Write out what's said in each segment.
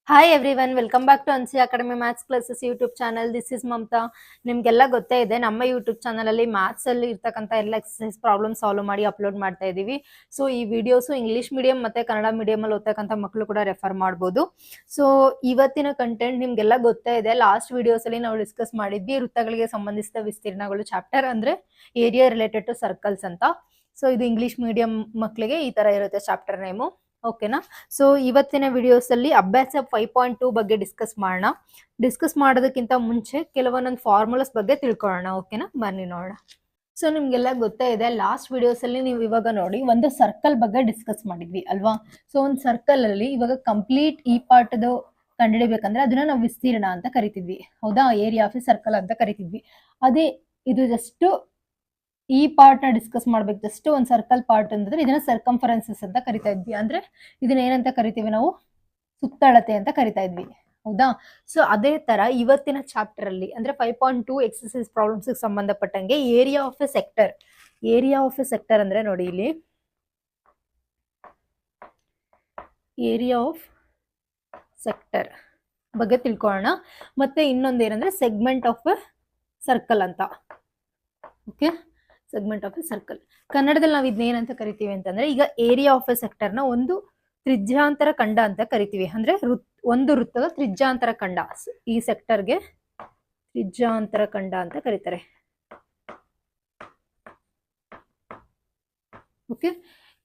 Hi everyone, welcome back to Ansi academy maths classes YouTube channel. This is Mamata. ನಿಮ್ಗೆಲ್ಲ ಗೊತ್ತೇ ಇದೆ, ನಮ್ಮ YouTube channel ಅಲ್ಲಿ ಮ್ಯಾಥ್ಸ್ ಅಲ್ಲಿ ಇರ್ತಕ್ಕಂಥ ಎಲ್ಲ ಎಕ್ಸರ್ಸೈಸ್ ಪ್ರಾಬ್ಲಮ್ ಸಾಲ್ವ್ ಮಾಡಿ ಅಪ್ಲೋಡ್ ಮಾಡ್ತಾ ಇದೀವಿ. ಸೊ ಈ ವಿಡಿಯೋಸ್ ಇಂಗ್ಲಿಷ್ ಮೀಡಿಯಂ ಮತ್ತೆ ಕನ್ನಡ ಮೀಡಿಯಂ ಅಲ್ಲಿ ಓದ್ತಕ್ಕಂಥ ಮಕ್ಕಳು ಕೂಡ ರೆಫರ್ ಮಾಡಬಹುದು. ಸೊ ಇವತ್ತಿನ ಕಂಟೆಂಟ್ ನಿಮ್ಗೆಲ್ಲ ಗೊತ್ತೇ ಇದೆ. ಲಾಸ್ಟ್ ವಿಡಿಯೋಸ್ ಅಲ್ಲಿ ನಾವು ಡಿಸ್ಕಸ್ ಮಾಡಿದ್ವಿ ವೃತ್ತಗಳಿಗೆ ಸಂಬಂಧಿಸಿದ ವಿಸ್ತೀರ್ಣಗಳು ಚಾಪ್ಟರ್, ಅಂದ್ರೆ ಏರಿಯಾ ರಿಲೇಟೆಡ್ ಟು ಸರ್ಕಲ್ಸ್ ಅಂತ. ಸೊ ಇದು ಇಂಗ್ಲಿಷ್ ಮೀಡಿಯಂ ಮಕ್ಕಳಿಗೆ ಈ ತರ ಇರುತ್ತೆ ಚಾಪ್ಟರ್ ನೇಮು. ಓಕೆನಾ? ಸೊ ಇವತ್ತಿನ ವಿಡಿಯೋಸ್ ಅಲ್ಲಿ ಅಭ್ಯಾಸ 5.2 ಬಗ್ಗೆ ಡಿಸ್ಕಸ್ ಮಾಡೋಣ. ಡಿಸ್ಕಸ್ ಮಾಡೋದಕ್ಕಿಂತ ಮುಂಚೆ ಕೆಲವೊಂದೊಂದು ಫಾರ್ಮುಲಾಸ್ ಬಗ್ಗೆ ತಿಳ್ಕೊಳ್ಳೋಣ. ಓಕೆನಾ? ಬನ್ನಿ ನೋಡೋಣ. ಸೊ ನಿಮ್ಗೆಲ್ಲ ಗೊತ್ತೇ ಇದೆ, ಲಾಸ್ಟ್ ವಿಡಿಯೋಸ್ ಅಲ್ಲಿ ನೀವು ಇವಾಗ ನೋಡಿ ಒಂದು ಸರ್ಕಲ್ ಬಗ್ಗೆ ಡಿಸ್ಕಸ್ ಮಾಡಿದ್ವಿ ಅಲ್ವಾ? ಸೊ ಒಂದು ಸರ್ಕಲ್ ಅಲ್ಲಿ ಇವಾಗ ಕಂಪ್ಲೀಟ್ ಈ ಪಾರ್ಟ್ ಕಂಡುಹಿಡಿಬೇಕಂದ್ರೆ ಅದನ್ನ ನಾವು ವಿಸ್ತೀರ್ಣ ಅಂತ ಕರಿತಿದ್ವಿ, ಹೌದಾ? ಏರಿಯಾ ಆಫ್ ಸರ್ಕಲ್ ಅಂತ ಕರಿತಿದ್ವಿ. ಅದೇ ಇದು ಜಸ್ಟ್ ಈ ಪಾರ್ಟ್ ನ ಡಿಸ್ಕಸ್ ಮಾಡ್ಬೇಕು. ಜಸ್ಟ್ ಒಂದು ಸರ್ಕಲ್ ಪಾರ್ಟ್ ಅಂದ್ರೆ ಇದನ್ನ ಸರ್ಕಂಫರೆನ್ಸಸ್ ಅಂತ ಕರಿತಾ ಇದ್ವಿ. ಅಂದ್ರೆ ಇದನ್ನ ಏನಂತ ಕರಿತೀವಿ ನಾವು? ಸುತ್ತಳತೆ ಅಂತ ಕರಿತಾ ಇದ್ವಿ, ಹೌದಾ? ಸೊ ಅದೇ ತರ ಇವತ್ತಿನ ಚಾಪ್ಟರ್ ಅಲ್ಲಿ ಅಂದ್ರೆ 5.2 ಎಕ್ಸರ್ಸೈಸ್ ಪ್ರಾಬ್ಲಮ್ಸ್ ಸಂಬಂಧಪಟ್ಟಂಗೆ area of A sector. Area of A sector ಅಂದ್ರೆ ನೋಡಿ, ಇಲ್ಲಿ ಏರಿಯಾ ಆಫ್ ಸೆಕ್ಟರ್ ಬಗ್ಗೆ ತಿಳ್ಕೊಳ್ಳೋಣ. ಮತ್ತೆ ಇನ್ನೊಂದು ಏನಂದ್ರೆ ಸೆಗ್ಮೆಂಟ್ ಆಫ್ ಎ ಸರ್ಕಲ್ ಅಂತ. Okay, segment of A circle. ಕನ್ನಡದಲ್ಲಿ ನಾವು ಇದನ್ನ ಏನಂತ ಕರಿತೀವಿ ಅಂತಂದ್ರೆ, ಈಗ ಏರಿಯಾ ಆಫ್ ಎ ಸೆಕ್ಟರ್ ನ ಒಂದು ತ್ರಿಜ್ಯಾಂತರ ಖಂಡ ಅಂತ ಕರಿತೀವಿ. ಅಂದ್ರೆ ಒಂದು ವೃತ್ತದ ತ್ರಿಜ್ಯಾಂತರ ಖಂಡ. ಈ ಸೆಕ್ಟರ್ಗೆ ತ್ರಿಜ್ಯಾಂತರ ಖಂಡ ಅಂತ ಕರೀತಾರೆ. ಓಕೆ,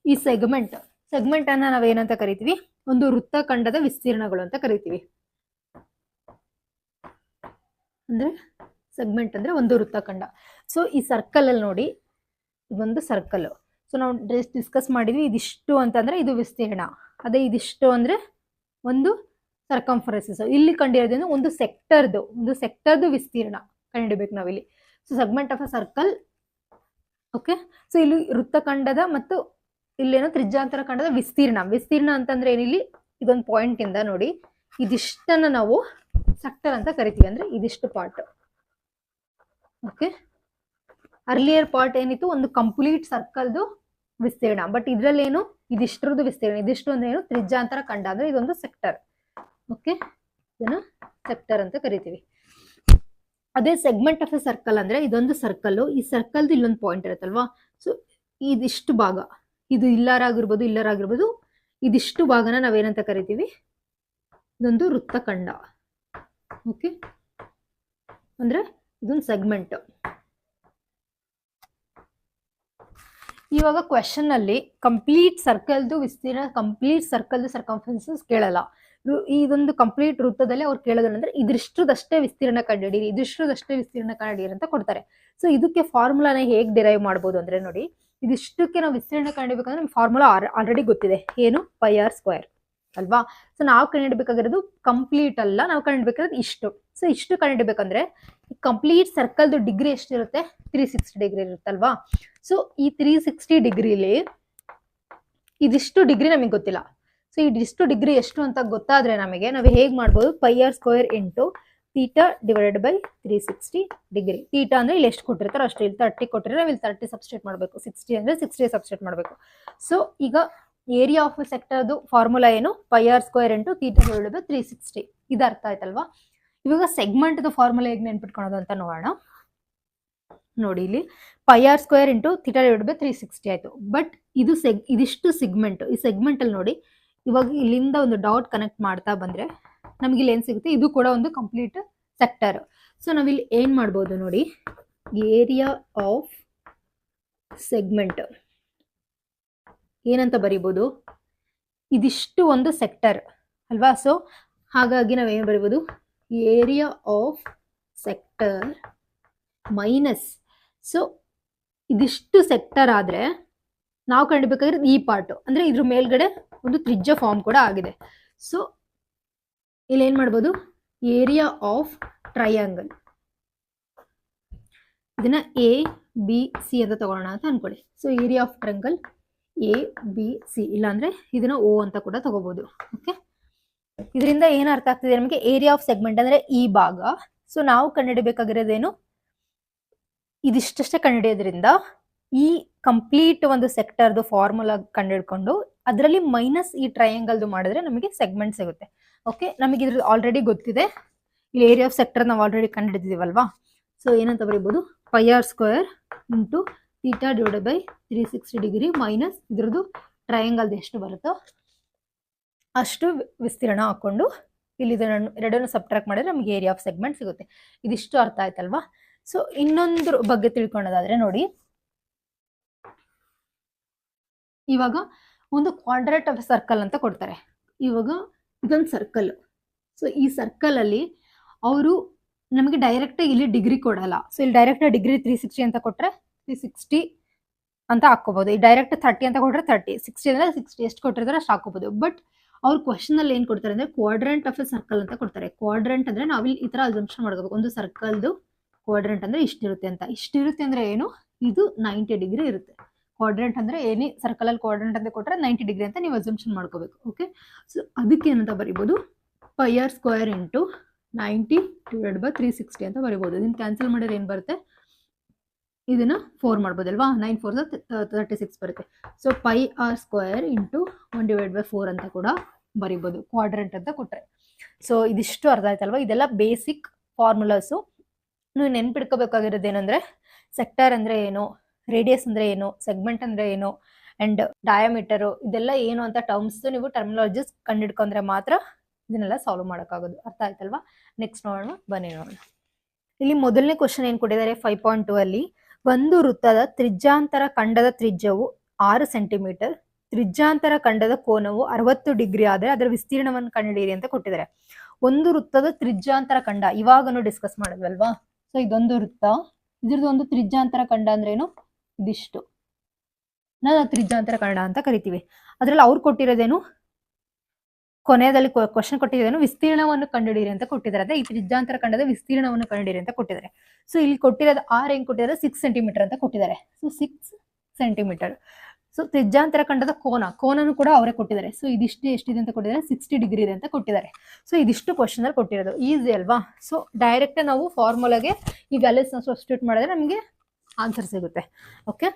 ಈ ಸೆಗ್ಮೆಂಟ್ ಅನ್ನ ನಾವೇನಂತ ಕರಿತೀವಿ? ಒಂದು ವೃತ್ತಖಂಡದ ವಿಸ್ತೀರ್ಣಗಳು ಅಂತ ಕರಿತೀವಿ. ಅಂದ್ರೆ ಸೆಗ್ಮೆಂಟ್ ಅಂದ್ರೆ ಒಂದು ವೃತ್ತಖಂಡ. ಸೊ ಈ ಸರ್ಕಲ್ ಅಲ್ಲಿ ನೋಡಿ, ಇದೊಂದು ಸರ್ಕಲ್. ಸೊ ನಾವು ಡಿಸ್ಕಸ್ ಮಾಡಿದ್ವಿ, ಇದಿಷ್ಟು ಅಂತಂದ್ರೆ ಇದು ವಿಸ್ತೀರ್ಣ. ಅದೇ ಇದಿಷ್ಟು ಅಂದ್ರೆ ಒಂದು ಸರ್ಕಂಫರೆನ್ಸಸ್. ಇಲ್ಲಿ ಕಂಡಿರೋದ್ರಿಂದ ಒಂದು ಸೆಕ್ಟರ್ದು ವಿಸ್ತೀರ್ಣ ಕಂಡಿಡ್ಬೇಕು ನಾವಿಲ್ಲಿ. So segment of a circle. Okay, so ಇಲ್ಲಿ ವೃತ್ತಖಂಡದ ಮತ್ತು ಇಲ್ಲೇನೋ ತ್ರಿಜ್ಯಾಂತರ ಖಂಡದ ವಿಸ್ತೀರ್ಣ ಅಂತಂದ್ರೆ ಏನಿಲ್ಲಿ ಇದೊಂದು ಪಾಯಿಂಟ್ ಇಂದ ನೋಡಿ, ಇದಿಷ್ಟನ್ನ ನಾವು ಸೆಕ್ಟರ್ ಅಂತ ಕರಿತೀವಿ. ಅಂದ್ರೆ ಇದಿಷ್ಟು ಪಾರ್ಟ್. ಓಕೆ, ಅರ್ಲಿಯರ್ ಪಾರ್ಟ್ ಏನಿತ್ತು? ಒಂದು ಕಂಪ್ಲೀಟ್ ಸರ್ಕಲ್ದು ವಿಸ್ತೀರ್ಣ. ಬಟ್ ಇದ್ರಲ್ಲಿ ಏನು? ಇದಿಷ್ಟರದ್ದು ವಿಸ್ತೀರ್ಣ. ಇದಿಷ್ಟು ಅಂದ್ರೆ ಏನು? ತ್ರಿಜ್ಯಾಂತರ ಖಂಡ. ಅಂದ್ರೆ ಇದೊಂದು ಸೆಕ್ಟರ್. ಓಕೆ, ಇದನ್ನ ಸೆಕ್ಟರ್ ಅಂತ ಕರಿತೀವಿ. ಅದೇ ಸೆಗ್ಮೆಂಟ್ ಆಫ್ ಎ ಸರ್ಕಲ್ ಅಂದ್ರೆ ಇದೊಂದು ಸರ್ಕಲ್. ಈ ಸರ್ಕಲ್ದು ಇಲ್ಲೊಂದು ಪಾಯಿಂಟ್ ಇರುತ್ತಲ್ವಾ? ಸೊ ಇದಿಷ್ಟು ಭಾಗ, ಇದು ಇಲ್ಲರಾಗಿರ್ಬೋದು, ಇದಿಷ್ಟು ಭಾಗನ ನಾವೇನಂತ ಕರಿತೀವಿ? ಇದೊಂದು ವೃತ್ತಖಂಡ. ಓಕೆ, ಅಂದ್ರೆ ಇದೊಂದು ಸೆಗ್ಮೆಂಟ್. ಇವಾಗ ಕ್ವೆಶನ್ ಅಲ್ಲಿ ಕಂಪ್ಲೀಟ್ ಸರ್ಕಲ್ದು ವಿಸ್ತೀರ್ಣ, ಕಂಪ್ಲೀಟ್ ಸರ್ಕಲ್ದು ಸರ್ಕಂಫರೆನ್ಸಸ್ ಕೇಳಲ್ಲ. ಇದೊಂದು ಕಂಪ್ಲೀಟ್ ವೃತ್ತದಲ್ಲಿ ಅವ್ರು ಕೇಳೋದಂದ್ರೆ ಇದಿಷ್ಟದಷ್ಟೇ ವಿಸ್ತೀರ್ಣ ಕಂಡುಹಿಡೀರಿ, ಇದಿಷ್ಟದಷ್ಟೇ ವಿಸ್ತೀರ್ಣ ಕಂಡುಹಿಡೀರಿ ಅಂತ ಕೊಡ್ತಾರೆ. ಸೊ ಇದಕ್ಕೆ ಫಾರ್ಮುಲಾನ ಹೇಗೆ ಡಿರೈವ್ ಮಾಡ್ಬೋದು ಅಂದ್ರೆ ನೋಡಿ, ಇದಿಷ್ಟಕ್ಕೆ ನಾವು ವಿಸ್ತೀರ್ಣ ಕಂಡುಹಿಡಬೇಕಂದ್ರೆ ನಮ್ಗೆ ಫಾರ್ಮುಲಾ ಆಲ್ರೆಡಿ ಗೊತ್ತಿದೆ. ಏನು? ಪೈ ಆರ್ ಸ್ಕ್ವೇರ್ ಅಲ್ವಾ? ಸೊ ನಾವು ಕಂಡುಹಿಡಬೇಕಾಗಿರೋದು ಕಂಪ್ಲೀಟ್ ಅಲ್ಲ, ನಾವು ಕಂಡುಹಿಡಬೇಕಾಗಿರೋದು ಇಷ್ಟು. ಸೊ ಇಷ್ಟು ಕಂಡುಹಿಡಬೇಕಂದ್ರೆ ಕಂಪ್ಲೀಟ್ ಸರ್ಕಲ್ದು ಡಿಗ್ರಿ ಎಷ್ಟಿರುತ್ತೆ? 360 ಡಿಗ್ರಿ ಇರುತ್ತಲ್ವಾ? ಸೊ ಈ 360 ಡಿಗ್ರಿಲಿ ಇದಿಷ್ಟು ಡಿಗ್ರಿ ನಮಗೆ ಗೊತ್ತಿಲ್ಲ. ಸೊ ಇದಿಷ್ಟು ಡಿಗ್ರಿ ಎಷ್ಟು ಅಂತ ಗೊತ್ತಾದ್ರೆ ನಮಗೆ ನಾವು ಹೇಗೆ ಮಾಡ್ಬೋದು? Pi R square into theta divided by 360 degree. Theta ಅಂದ್ರೆ ಇಲ್ಲಿ ಎಷ್ಟು ಕೊಟ್ಟಿರ್ತಾರೋ ಅಷ್ಟು. ಇಲ್ಲಿ 30 ಕೊಟ್ಟಿದ್ರೆ ನಾವು ಇಲ್ಲಿ 30 ಸಬ್ಸ್ಟಿಟ್ಯೂಟ್ ಮಾಡಬೇಕು. 60 ಅಂದ್ರೆ 60 ಸಬ್ಸ್ಟಿಟ್ಯೂಟ್ ಮಾಡಬೇಕು. ಸೊ ಈಗ ಏರಿಯಾ ಆಫ್ ಸೆಕ್ಟರ್ದು ಫಾರ್ಮುಲಾ ಏನು? Pi R square into theta divided by 360. ಇದು ಅರ್ಥ ಆಯ್ತಲ್ವಾ? ಇವಾಗ ಸೆಗ್ಮೆಂಟ್ದು ಫಾರ್ಮುಲಾ ಹೇಗೆ ನೆನ್ಪಿಟ್ಕೊಳೋದು ಅಂತ ನೋಡೋಣ. ನೋಡಿ, ಇಲ್ಲಿ pi R square into theta divided by 360 ಆಯ್ತು. ಬಟ್ ಇದಿಷ್ಟು ಸೆಗ್ಮೆಂಟ್. ಈ ಸೆಗ್ಮೆಂಟ್ ಅಲ್ಲಿ ನೋಡಿ, ಇವಾಗ ಇಲ್ಲಿಂದ ಒಂದು ಡಾಟ್ ಕನೆಕ್ಟ್ ಮಾಡ್ತಾ ಬಂದ್ರೆ ನಮ್ಗೆ ಇಲ್ಲಿ ಏನ್ ಸಿಗುತ್ತೆ? ಇದು ಕೂಡ ಒಂದು ಕಂಪ್ಲೀಟ್ ಸೆಕ್ಟರ್. ಸೊ ನಾವಿಲ್ಲಿ ಏನ್ ಮಾಡ್ಬೋದು ನೋಡಿ, ಏರಿಯಾ ಆಫ್ ಸೆಗ್ಮೆಂಟ್ ಏನಂತ ಬರೀಬಹುದು? ಇದಿಷ್ಟು ಒಂದು ಸೆಕ್ಟರ್ ಅಲ್ವಾ? ಸೊ ಹಾಗಾಗಿ ನಾವೇನು ಬರೀಬಹುದು? Area of sector minus. So ಇದಿಷ್ಟು ಸೆಕ್ಟರ್ ಆದ್ರೆ ನಾವು ಕಂಡುಬೇಕಾಗಿರೋದು ಈ ಪಾರ್ಟ್. ಅಂದ್ರೆ ಇದ್ರ ಮೇಲ್ಗಡೆ ಒಂದು ತ್ರಿಜ್ಯ ಫಾರ್ಮ್ ಕೂಡ ಆಗಿದೆ. ಸೊ ಇಲ್ಲಿ ಏನ್ ಮಾಡ್ಬೋದು? Area of triangle. ಇದನ್ನ ಎ ಬಿ ಸಿ ಅಂತ ತಗೊಳ್ಳೋಣ ಅಂತ ಅನ್ಕೊಳ್ಳಿ. So area of triangle A B C, ಇಲ್ಲಾಂದ್ರೆ ಇದನ್ನ ಓ ಅಂತ ಕೂಡ ತಗೋಬಹುದು. ಓಕೆ, ಇದರಿಂದ ಏನ್ ಅರ್ಥ ಆಗ್ತಿದೆ ನಮಗೆ? ಏರಿಯಾ ಆಫ್ ಸೆಗ್ಮೆಂಟ್ ಅಂದ್ರೆ ಈ ಭಾಗ. ಸೊ ನಾವು ಕಂಡುಹಿಡಬೇಕಾಗಿರೋದೇನು? ಇದಿಷ್ಟಷ್ಟೇ ಕಂಡುಹಿಡಿಯೋದ್ರಿಂದ ಈ ಕಂಪ್ಲೀಟ್ ಒಂದು ಸೆಕ್ಟರ್ದು ಫಾರ್ಮುಲಾ ಕಂಡುಹಿಡ್ಕೊಂಡು ಅದರಲ್ಲಿ ಮೈನಸ್ ಈ ಟ್ರಯಾಂಗಲ್ದು ಮಾಡಿದ್ರೆ ನಮಗೆ ಸೆಗ್ಮೆಂಟ್ ಸಿಗುತ್ತೆ. ಓಕೆ, ನಮಗೆ ಇದ್ರ ಆಲ್ರೆಡಿ ಗೊತ್ತಿದೆ, ಇಲ್ಲಿ ಏರಿಯಾ ಆಫ್ ಸೆಕ್ಟರ್ ನಾವು ಆಲ್ರೆಡಿ ಕಂಡುಹಿಡಿದಿದ್ದೀವಲ್ವಾ. ಸೊ ಏನಂತ ಬರೀಬೋದು, pi R square into theta divided by 360 degree minus ಇದ್ರದ್ದು ಟ್ರಯಾಂಗಲ್ದು ಎಷ್ಟು ಬರುತ್ತೋ ಅಷ್ಟು ವಿಸ್ತೀರ್ಣ ಹಾಕೊಂಡು ಇಲ್ಲಿ ಎರಡನ್ನು ಸಬ್ಟ್ರಾಕ್ಟ್ ಮಾಡಿದ್ರೆ ನಮಗೆ ಏರಿಯಾ ಆಫ್ ಸೆಗ್ಮೆಂಟ್ ಸಿಗುತ್ತೆ. ಇದಿಷ್ಟು ಅರ್ಥ ಆಯ್ತಲ್ವಾ. ಸೊ ಇನ್ನೊಂದ್ರ ಬಗ್ಗೆ ತಿಳ್ಕೊಳ್ಳೋದಾದ್ರೆ ನೋಡಿ, ಇವಾಗ ಒಂದು ಕ್ವಾಡ್ರೇಟ್ ಆಫ್ ಸರ್ಕಲ್ ಅಂತ ಕೊಡ್ತಾರೆ. ಇವಾಗ ಇದೊಂದು ಸರ್ಕಲ್. ಸೊ ಈ ಸರ್ಕಲ್ ಅಲ್ಲಿ ಅವರು ನಮಗೆ ಡೈರೆಕ್ಟ್ ಇಲ್ಲಿ ಡಿಗ್ರಿ ಕೊಡಲ್ಲ. ಸೊ ಇಲ್ಲಿ ಡೈರೆಕ್ಟ್ ಡಿಗ್ರಿ 360 ಅಂತ ಕೊಟ್ರೆ 360 ಅಂತ ಹಾಕೋಬಹುದು. ಈ ಡೈರೆಕ್ಟ್ 30 ಅಂತ ಕೊಟ್ರೆ 30, 60 ಅಂದ್ರೆ 60 ಎಷ್ಟು ಕೊಟ್ಟಿರ್ತಾರೆ ಅಷ್ಟು ಹಾಕೋಬಹುದು. ಬಟ್ ಅವ್ರ ಕ್ವಶನ್ ಅಲ್ಲಿ ಏನ್ ಕೊಡ್ತಾರೆ ಅಂದ್ರೆ ಕ್ವಾಡ್ರೆಂಟ್ ಆಫ್ ಎ ಸರ್ಕಲ್ ಅಂತ ಕೊಡ್ತಾರೆ. ಕ್ವಾಡ್ರೆಂಟ್ ಅಂದ್ರೆ ನಾವಿಲ್ಲಿ ಈ ತರ ಅಸಂಪ್ಷನ್ ಮಾಡ್ಕೋಬೇಕು, ಒಂದು ಸರ್ಕಲ್ದು ಕ್ವಾಡ್ರೆಂಟ್ ಅಂದ್ರೆ ಇಷ್ಟಿರುತ್ತೆ ಅಂತ. ಇಷ್ಟಿರುತ್ತೆ ಅಂದ್ರೆ ಏನು, ಇದು 90 ಡಿಗ್ರಿ ಇರುತ್ತೆ. ಕ್ವಾಡ್ರೆಂಟ್ ಅಂದ್ರೆ ಏನಿ ಸರ್ಕಲ್ ಅಲ್ಲಿ ಕ್ವಾಡ್ರೆಂಟ್ ಅಂತ ಕೊಟ್ರೆ 90 ಡಿಗ್ರಿ ಅಂತ ನೀವು ಅಸಂಪ್ಷನ್ ಮಾಡ್ಕೋಬೇಕು. ಓಕೆ, ಸೊ ಅದಕ್ಕೆ ಏನಂತ ಬರಿಬಹುದು, pi R square into 90 divide by 360 ಅಂತ ಬರಿಬಹುದು. ಇದನ್ನ ಕ್ಯಾನ್ಸಲ್ ಮಾಡಿದ್ರೆ ಏನ್ ಬರುತ್ತೆ, ಇದನ್ನ 4 ಮಾಡ್ಬೋದಲ್ವಾ, 9 4 36 ಬರುತ್ತೆ. So pi R square into 1 divide by 4 ಅಂತ ಕೂಡ ಬರಿಬೋದು ಕ್ವಾಡ್ರೆಂಟ್ ಅಂತ ಕೊಟ್ರೆ. ಸೊ ಇದಿಷ್ಟು ಅರ್ಥ ಆಯ್ತಲ್ವಾ. ಇದೆಲ್ಲ ಬೇಸಿಕ್ ಫಾರ್ಮುಲಾಸು. ನೀವು ನೆನ್ಪಿಡ್ಕೋಬೇಕಾಗಿರೋದು ಏನಂದ್ರೆ ಸೆಕ್ಟರ್ ಅಂದ್ರೆ ಏನು, ರೇಡಿಯಸ್ ಅಂದ್ರೆ ಏನು, ಸೆಗ್ಮೆಂಟ್ ಅಂದ್ರೆ ಏನು, ಅಂಡ್ ಡಯಾಮೀಟರು ಇದೆಲ್ಲ ಏನು ಅಂತ ಟರ್ಮ್ಸ್ ನೀವು ಟರ್ಮಿನಾಲಜೀಸ್ ಕಂಡಿಡ್ಕೊಂಡ್ರೆ ಮಾತ್ರ ಇದನ್ನೆಲ್ಲ ಸಾಲ್ವ್ ಮಾಡೋಕ್ಕಾಗೋದು. ಅರ್ಥ ಆಯ್ತಲ್ವಾ. ನೆಕ್ಸ್ಟ್ ನೋಡೋಣ, ಬನ್ನಿ ನೋಡೋಣ. ಇಲ್ಲಿ ಮೊದಲನೇ ಕ್ವಶನ್ ಏನ್ ಕೊಟ್ಟಿದ್ದಾರೆ 5.2 ಅಲ್ಲಿ, ಒಂದು ವೃತ್ತದ ತ್ರಿಜ್ಯಾಂತರ ಖಂಡದ ತ್ರಿಜ್ಯವು 6 ಸೆಂಟಿಮೀಟರ್, ತ್ರಿಜ್ಯಾಂತರ ಖಂಡದ ಕೋನವು 60 ಡಿಗ್ರಿ ಆದರೆ ಅದರ ವಿಸ್ತೀರ್ಣವನ್ನು ಕಂಡುಹಿಡಿಯಿರಿ ಅಂತ ಕೊಟ್ಟಿದ್ದಾರೆ. ಒಂದು ವೃತ್ತದ ತ್ರಿಜ್ಯಾಂತರ ಖಂಡ ಇವಾಗನು ಡಿಸ್ಕಸ್ ಮಾಡಿದ್ವಲ್ವಾ. ಸೊ ಇದೊಂದು ವೃತ್ತ, ಇದ್ರದ್ದು ಒಂದು ತ್ರಿಜ್ಯಾಂತರ ಖಂಡ ಅಂದ್ರೆ ಏನು, ಇದಿಷ್ಟು ನಾವು ತ್ರಿಜ್ಯಾಂತರ ಖಂಡ ಅಂತ ಕರಿತೀವಿ. ಅದ್ರಲ್ಲಿ ಅವ್ರು ಕೊಟ್ಟಿರೋದೇನು, ಕೊನೆಯಲ್ಲಿ ಕ್ವಶನ್ ಕೊಟ್ಟಿರೋದೇನು ವಿಸ್ತೀರ್ಣವನ್ನು ಕಂಡುಹಿಡಿಯಿರಿ ಅಂತ ಕೊಟ್ಟಿದ್ದಾರೆ. ಅದೇ ಈ ತ್ರಿಜ್ಯಾಂತರ ಖಂಡದ ವಿಸ್ತೀರ್ಣವನ್ನು ಕಂಡುಹಿಡಿಯಿರಿ ಅಂತ ಕೊಟ್ಟಿದ್ದಾರೆ. ಸೊ ಇಲ್ಲಿ ಕೊಟ್ಟಿರೋದು ಆರ್ ಏನ್ ಕೊಟ್ಟಿದ್ದಾರೆ, 6 ಸೆಂಟಿಮೀಟರ್ ಅಂತ ಕೊಟ್ಟಿದ್ದಾರೆ. So 6 centimetre. ಸೊ ತ್ರಿಜ್ಯಾಂತರ ಖಂಡದ ಕೋನನು ಕೂಡ ಅವರೇ ಕೊಟ್ಟಿದ್ದಾರೆ. ಸೊ ಇದಿಷ್ಟು ಎಷ್ಟಿದೆ ಅಂತ ಕೊಟ್ಟಿದ್ದಾರೆ, 60 ಡಿಗ್ರಿ ಇದೆ ಅಂತ ಕೊಟ್ಟಿದ್ದಾರೆ. ಸೊ ಇದಿಷ್ಟು ಕ್ವಶನ್ ಅಲ್ಲಿ ಕೊಟ್ಟಿರೋದು, ಈಸಿ ಅಲ್ವಾ. ಸೊ ಡೈರೆಕ್ಟ್ ನಾವು ಫಾರ್ಮುಲಾಗೆ ಈ ವ್ಯಾಲ್ಯೂಸ್ ನ ಸಬ್ಸ್ಟಿಟ್ಯೂಟ್ ಮಾಡಿದ್ರೆ ನಮಗೆ ಆನ್ಸರ್ ಸಿಗುತ್ತೆ. ಓಕೆ,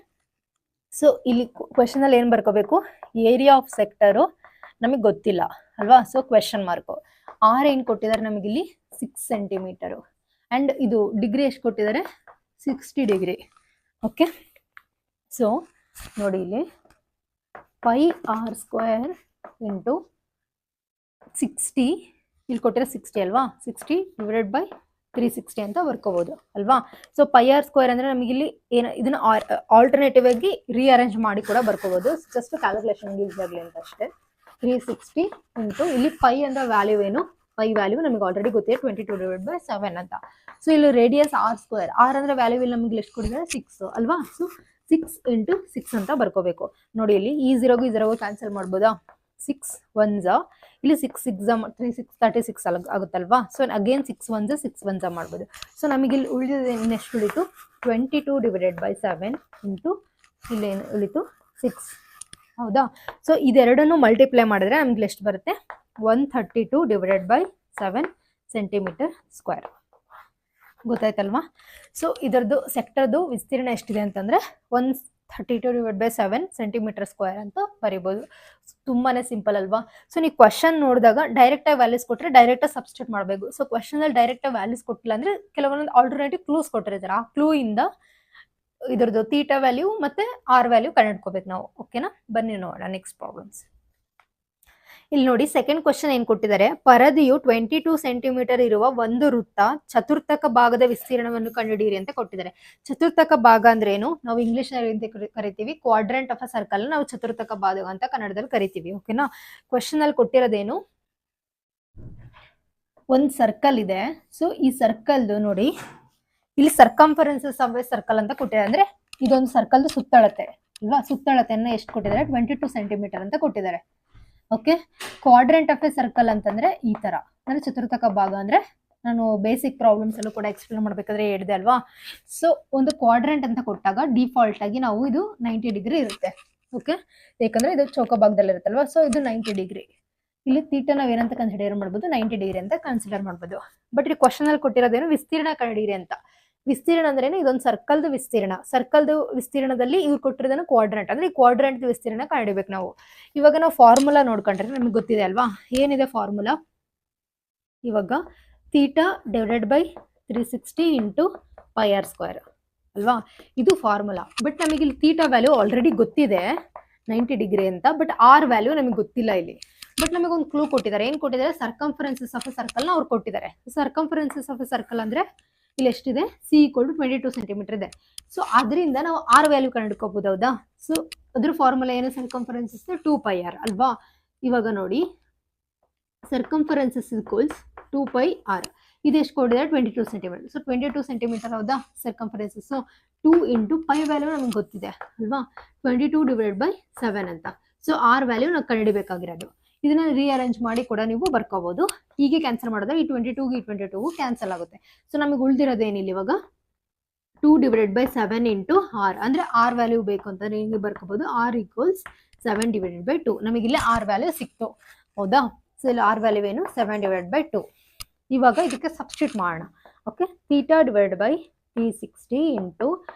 ಸೊ ಇಲ್ಲಿ ಕ್ವಶನ್ ಅಲ್ಲಿ ಏನ್ ಬರ್ಕೋಬೇಕು, ಏರಿಯಾ ಆಫ್ ಸೆಕ್ಟರು ನಮಗೆ ಗೊತ್ತಿಲ್ಲ ಅಲ್ವಾ. So question mark. ಆರ್ ಏನ್ ಕೊಟ್ಟಿದ್ದಾರೆ ನಮಗೆ ಇಲ್ಲಿ 6 ಸೆಂಟಿಮೀಟರು, ಅಂಡ್ ಇದು ಡಿಗ್ರಿ ಎಷ್ಟು ಕೊಟ್ಟಿದ್ದಾರೆ, 60 ಡಿಗ್ರಿ. ಓಕೆ, ಸೊ ನೋಡಿ ಇಲ್ಲಿ ಪೈ ಆರ್ ಸ್ಕ್ವೇರ್ ಇಂಟು 60, ಇಲ್ಲಿ ಕೊಟ್ಟಿರೋ 60 ಅಲ್ವಾ, 60 ಡಿವೈಡೆಡ್ ಬೈ 360 ಅಂತ ಬರ್ಕೋಬಹುದು ಅಲ್ವಾ. ಸೊ ಪೈ ಆರ್ ಸ್ಕ್ವೇರ್ ಅಂದ್ರೆ ನಮಗೆ ಇಲ್ಲಿ ಏನು, ಇದನ್ನ ಆಲ್ಟರ್ನೇಟಿವ್ ಆಗಿ ರೀಅರೇಂಜ್ ಮಾಡಿ ಕೂಡ ಬರ್ಕೋಬಹುದು, ಜಸ್ಟ್ ಕ್ಯಾಲ್ಕುಲೇಷನ್ ಯೂಸ್ ಆಗಲಿ ಅಂತ ಅಷ್ಟೇ. 360 ಇಂಟು ಇಲ್ಲಿ ಪೈ ಅಂದ್ರೆ ವ್ಯಾಲ್ಯೂ ಏನು, ಪೈ ವ್ಯಾಲ್ಯೂ ನಮಗೆ ಆಲ್ರೆಡಿ ಗೊತ್ತಿದೆ 22 ಡಿವೈಡ್ ಬೈ 7 ಅಂತ. ಸೊ ಇಲ್ಲಿ ರೇಡಿಯಸ್ ಆರ್ ಸ್ಕ್ವೇರ್, ಆರ್ ಅಂದ್ರೆ ವ್ಯಾಲ್ಯೂ ಇಲ್ಲಿ ನಮಗೆ ಎಷ್ಟು ಕೊಟ್ಟಿದ್ದಾರೆ 6 ಅಲ್ವಾ. ಸೊ 6 ಇಂಟು 6 ಅಂತ ಬರ್ಕೋಬೇಕು. ನೋಡಿ ಇಲ್ಲಿ ಈ 0 ಕ್ಯಾನ್ಸಲ್ ಮಾಡ್ಬೋದಾ, 6 1s, ಇಲ್ಲಿ 6 6 36 ಆಗುತ್ತಲ್ವಾ. ಸೊ ಅಗೇನ್ 6 1s 6 1s ಮಾಡ್ಬೋದು. ಸೊ ನಮಗೆ ಇಲ್ಲಿ ಉಳಿದಿದೆ ಎಷ್ಟು ಉಳಿತು, 22 ಡಿವೈಡೆಡ್ ಬೈ 7 ಇಂಟು ಇಲ್ಲಿ ಏನು ಉಳಿತು 6. ಹೌದಾ. ಸೊ ಇದೆರಡನ್ನು ಮಲ್ಟಿಪ್ಲೈ ಮಾಡಿದ್ರೆ ನಮ್ಗೆ ಎಷ್ಟು ಬರುತ್ತೆ, 132 ಡಿವೈಡೆಡ್ ಬೈ 7 ಸೆಂಟಿಮೀಟರ್ ಸ್ಕ್ವೇರ್. ಗೊತ್ತಾಯ್ತಲ್ವಾ. ಸೊ ಇದರದ್ದು ಸೆಕ್ಟರ್ದು ವಿಸ್ತೀರ್ಣ ಎಷ್ಟಿದೆ ಅಂತಂದ್ರೆ 132 ಡಿವೈಡ್ ಬೈ 7 ಸೆಂಟಿಮೀಟರ್ ಸ್ಕ್ವೇರ್ ಅಂತ ಬರೀಬಹುದು. ತುಂಬಾನೇ ಸಿಂಪಲ್ ಅಲ್ವಾ. ಸೊ ನೀವು ಕ್ವಶನ್ ನೋಡಿದಾಗ ಡೈರೆಕ್ಟ್ ಆಗಿ ವ್ಯಾಲ್ಯೂಸ್ ಕೊಟ್ಟರೆ ಡೈರೆಕ್ಟ್ ಆಗಿ ಸಬ್ಸ್ಟಿಟ್ಯೂಟ್ ಮಾಡಬೇಕು. ಸೊ ಕ್ವಶನ್ ಅಲ್ಲಿ ಡೈರೆಕ್ಟ್ ಆಗಿ ವ್ಯಾಲ್ಯೂಸ್ ಕೊಟ್ಟಿಲ್ಲ ಅಂದ್ರೆ ಕೆಲವೊಂದು ಆಲ್ಟರ್ನೇಟಿವ್ ಕ್ಲೂಸ್ ಕೊಟ್ಟಿರ್ತಾರೆ. ಆ ಕ್ಲೂ ಇಂದ ಇದ್ರದ್ದು ಥೀಟಾ ವ್ಯಾಲ್ಯೂ ಮತ್ತೆ ಆರ್ ವ್ಯಾಲ್ಯೂ ಕಂಡುಹಿಡ್ಕೋಬೇಕು ನಾವು. ಓಕೆನಾ, ಬನ್ನಿ ನೋಡೋಣ ನೆಕ್ಸ್ಟ್ ಪ್ರಾಬ್ಲಮ್ಸ್. ಇಲ್ಲಿ ನೋಡಿ ಸೆಕೆಂಡ್ ಕ್ವಶನ್ ಏನ್ ಕೊಟ್ಟಿದ್ದಾರೆ, ಪರದೆಯು 22 ಸೆಂಟಿಮೀಟರ್ ಇರುವ ಒಂದು ವೃತ್ತ ಚತುರ್ಥಕ ಭಾಗದ ವಿಸ್ತೀರ್ಣವನ್ನು ಕಂಡುಹಿಡಿಯಿರಿ ಅಂತ ಕೊಟ್ಟಿದ್ದಾರೆ. ಚತುರ್ಥಕ ಭಾಗ ಅಂದ್ರೆ ಏನು, ನಾವು ಇಂಗ್ಲಿಷ್ ನಲ್ಲಿ ಕರಿತೀವಿ ಕ್ವಾಡ್ರೆಂಟ್ ಆಫ್ ಅ ಸರ್ಕಲ್, ನಾವು ಚತುರ್ಥಕ ಭಾಗ ಅಂತ ಕನ್ನಡದಲ್ಲಿ ಕರಿತೀವಿ. ಓಕೆನಾ. ಕ್ವಶನ್ ಅಲ್ಲಿ ಕೊಟ್ಟಿರೋದೇನು, ಒಂದ್ ಸರ್ಕಲ್ ಇದೆ. ಸೊ ಈ ಸರ್ಕಲ್ ನೋಡಿ ಇಲ್ಲಿ ಸರ್ಕಂಫರೆನ್ಸಸ್ ಆಫ್ ಎ ಸರ್ಕಲ್ ಅಂತ ಕೊಟ್ಟಿದ್ದಾರೆ. ಅಂದ್ರೆ ಇದೊಂದು ಸರ್ಕಲ್ ಸುತ್ತಳತೆ ಅಲ್ವಾ, ಸುತ್ತಳತೆಯನ್ನ ಎಷ್ಟು ಕೊಟ್ಟಿದ್ದಾರೆ, 22 ಸೆಂಟಿಮೀಟರ್ ಅಂತ ಕೊಟ್ಟಿದ್ದಾರೆ. Okay, quadrant of A circle ಅಂತಂದ್ರೆ ಈ ತರ, ಅಂದ್ರೆ ಚತುರ್ಥಕ ಭಾಗ ಅಂದ್ರೆ ನಾನು ಬೇಸಿಕ್ ಪ್ರಾಬ್ಲಮ್ಸ್ ಅಲ್ಲೂ ಕೂಡ ಎಕ್ಸ್ಪ್ಲೇನ್ ಮಾಡ್ಬೇಕಾದ್ರೆ ಹೇಳಿದೆ ಅಲ್ವಾ. ಸೊ ಒಂದು ಕ್ವಾಡ್ರೆಂಟ್ ಅಂತ ಕೊಟ್ಟಾಗ ಡಿಫಾಲ್ಟ್ ಆಗಿ ನಾವು ಇದು 90 ಡಿಗ್ರಿ ಇರುತ್ತೆ. ಓಕೆ, ಯಾಕಂದ್ರೆ ಇದು ಚೌಕ ಭಾಗದಲ್ಲಿ ಇರುತ್ತಲ್ವಾ. ಸೊ ಇದು 90 ಡಿಗ್ರಿ. ಇಲ್ಲಿ ಥೀಟಾ ನಾವ್ ಏನಂತ ಕನ್ಸಿಡರ್ ಮಾಡ್ಬೋದು, 90 ಡಿಗ್ರಿ ಅಂತ ಕನ್ಸಿಡರ್ ಮಾಡ್ಬೋದು. ಬಟ್ ಈ ಕ್ವಶನ್ ಅಲ್ಲಿ ಕೊಟ್ಟಿರೋದೇನು ವಿಸ್ತೀರ್ಣ ಕಂಡುಹಿಡಿಯಿರಿ ಅಂತ. ವಿಸ್ತೀರ್ಣ ಅಂದ್ರೆ ಇದೊಂದು ಸರ್ಕಲ್ದು ವಿಸ್ತೀರ್ಣ. ಸರ್ಕಲ್ದು ವಿಸ್ತೀರ್ಣದಲ್ಲಿ ಇವ್ರು ಕೊಟ್ಟಿರೋದನ್ನ ಕ್ವಾಡ್ರೆಂಟ್, ಅಂದ್ರೆ ಈ ಕ್ವಾಡ್ರೆಂಟ್ ವಿಸ್ತೀರ್ಣ ಕಂಡುಹಿಡಿಬೇಕು ನಾವು. ಇವಾಗ ನಾವು ಫಾರ್ಮುಲಾ ನೋಡ್ಕೊಂಡ್ರೆ ನಮ್ಗೆ ಗೊತ್ತಿದೆ ಅಲ್ವಾ, ಏನಿದೆ ಫಾರ್ಮುಲಾ, ಇವಾಗ theta divided by 360 into pi R square ಅಲ್ವಾ, ಇದು ಫಾರ್ಮುಲಾ. ಬಟ್ ನಮಗೆ ಇಲ್ಲಿ ಥೀಟಾ ವ್ಯಾಲ್ಯೂ ಆಲ್ರೆಡಿ ಗೊತ್ತಿದೆ 90 ಡಿಗ್ರಿ ಅಂತ, ಬಟ್ ಆರ್ ವ್ಯಾಲ್ಯೂ ನಮಗೆ ಗೊತ್ತಿಲ್ಲ ಇಲ್ಲಿ. ಬಟ್ ನಮಗೆ ಒಂದು ಕ್ಲೂ ಕೊಟ್ಟಿದ್ದಾರೆ. ಏನು ಕೊಟ್ಟಿದ್ದಾರೆ? ಸರ್ಕಂಫರೆನ್ಸಸ್ ಆಫ್ ಎ ಸರ್ಕಲ್ನ ಅವ್ರು ಕೊಟ್ಟಿದ್ದಾರೆ. ಸರ್ಕಂಫರೆನ್ಸಸ್ ಆಫ್ ಎ ಸರ್ಕಲ್ ಅಂದರೆ ಇಲ್ಲಿ ಎಷ್ಟಿದೆ? ಸಿ ಈಕ್ವಲ್ ಟು 22 ಸೆಂಟಿಮೀಟರ್ ಇದೆ. ಸೊ ಅದರಿಂದ ನಾವು ಆರ್ ವ್ಯಾಲ್ಯೂ ಕಂಡುಹಿಡ್ಕೋಬಹುದು. ಹೌದಾ? ಸೊ ಅದ್ರ ಫಾರ್ಮುಲಾ ಏನು? ಸರ್ಕಂಫರೆನ್ಸಸ್ 2πr ಅಲ್ವಾ. ಇವಾಗ ನೋಡಿ, ಸರ್ಕಂಫರೆನ್ಸಸ್ ಈಕ್ವಲ್ಸ್ 2πr. ಇದು ಎಷ್ಟು ಕೊಟ್ಟಿದ್ದಾರೆ? 22 ಸೆಂಟಿಮೀಟರ್. ಸೊ 22 ಸೆಂಟಿಮೀಟರ್ ಹೌದಾ circumferences. So 2 into pi value ನಮಗೆ ಗೊತ್ತಿದೆ ಅಲ್ವಾ, 22 ಡಿವೈಡೆಡ್ ಬೈ 7 ಅಂತ. ಸೊ ಆರ್ ವ್ಯಾಲ್ಯೂ ನಾವು ಕಂಡುಹಿಡಿಬೇಕಾಗಿರೋದು. ಇದನ್ನ ರೀಅರೇಂಜ್ ಮಾಡಿ ಕೂಡ ನೀವು ಬರ್ಕೋಬಹುದು. ಹೀಗೆ ಕ್ಯಾನ್ಸಲ್ ಮಾಡಿದ್ರೆ ಈ 22 ಈ 22 ಕ್ಯಾನ್ಸಲ್ ಆಗುತ್ತೆ. ಸೊ ನಮಗೆ ಉಳಿದಿರೋದೇನಿಲ್ಲ ಇವಾಗ 2 ಡಿವೈಡೆಡ್ ಬೈ 7 ಇಂಟು ಆರ್. ಅಂದರೆ ಆರ್ ವ್ಯಾಲ್ಯೂ ಬೇಕು ಅಂತ ನೀವು ಬರ್ಕೋಬಹುದು. R equals 7 divided by 2. ನಮಗಿಲ್ಲೇ ಆರ್ ವ್ಯಾಲ್ಯೂ ಸಿಕ್ತು. ಹೌದಾ? ಸೊ ಇಲ್ಲಿ ಆರ್ ವ್ಯಾಲ್ಯೂ ಏನು? 7 ಡಿವೈಡೆಡ್ ಬೈ 2. ಇವಾಗ ಇದಕ್ಕೆ ಸಬ್ಸ್ಟಿಟ್ಯೂಟ್ ಮಾಡೋಣ. Okay, theta divided by 360 into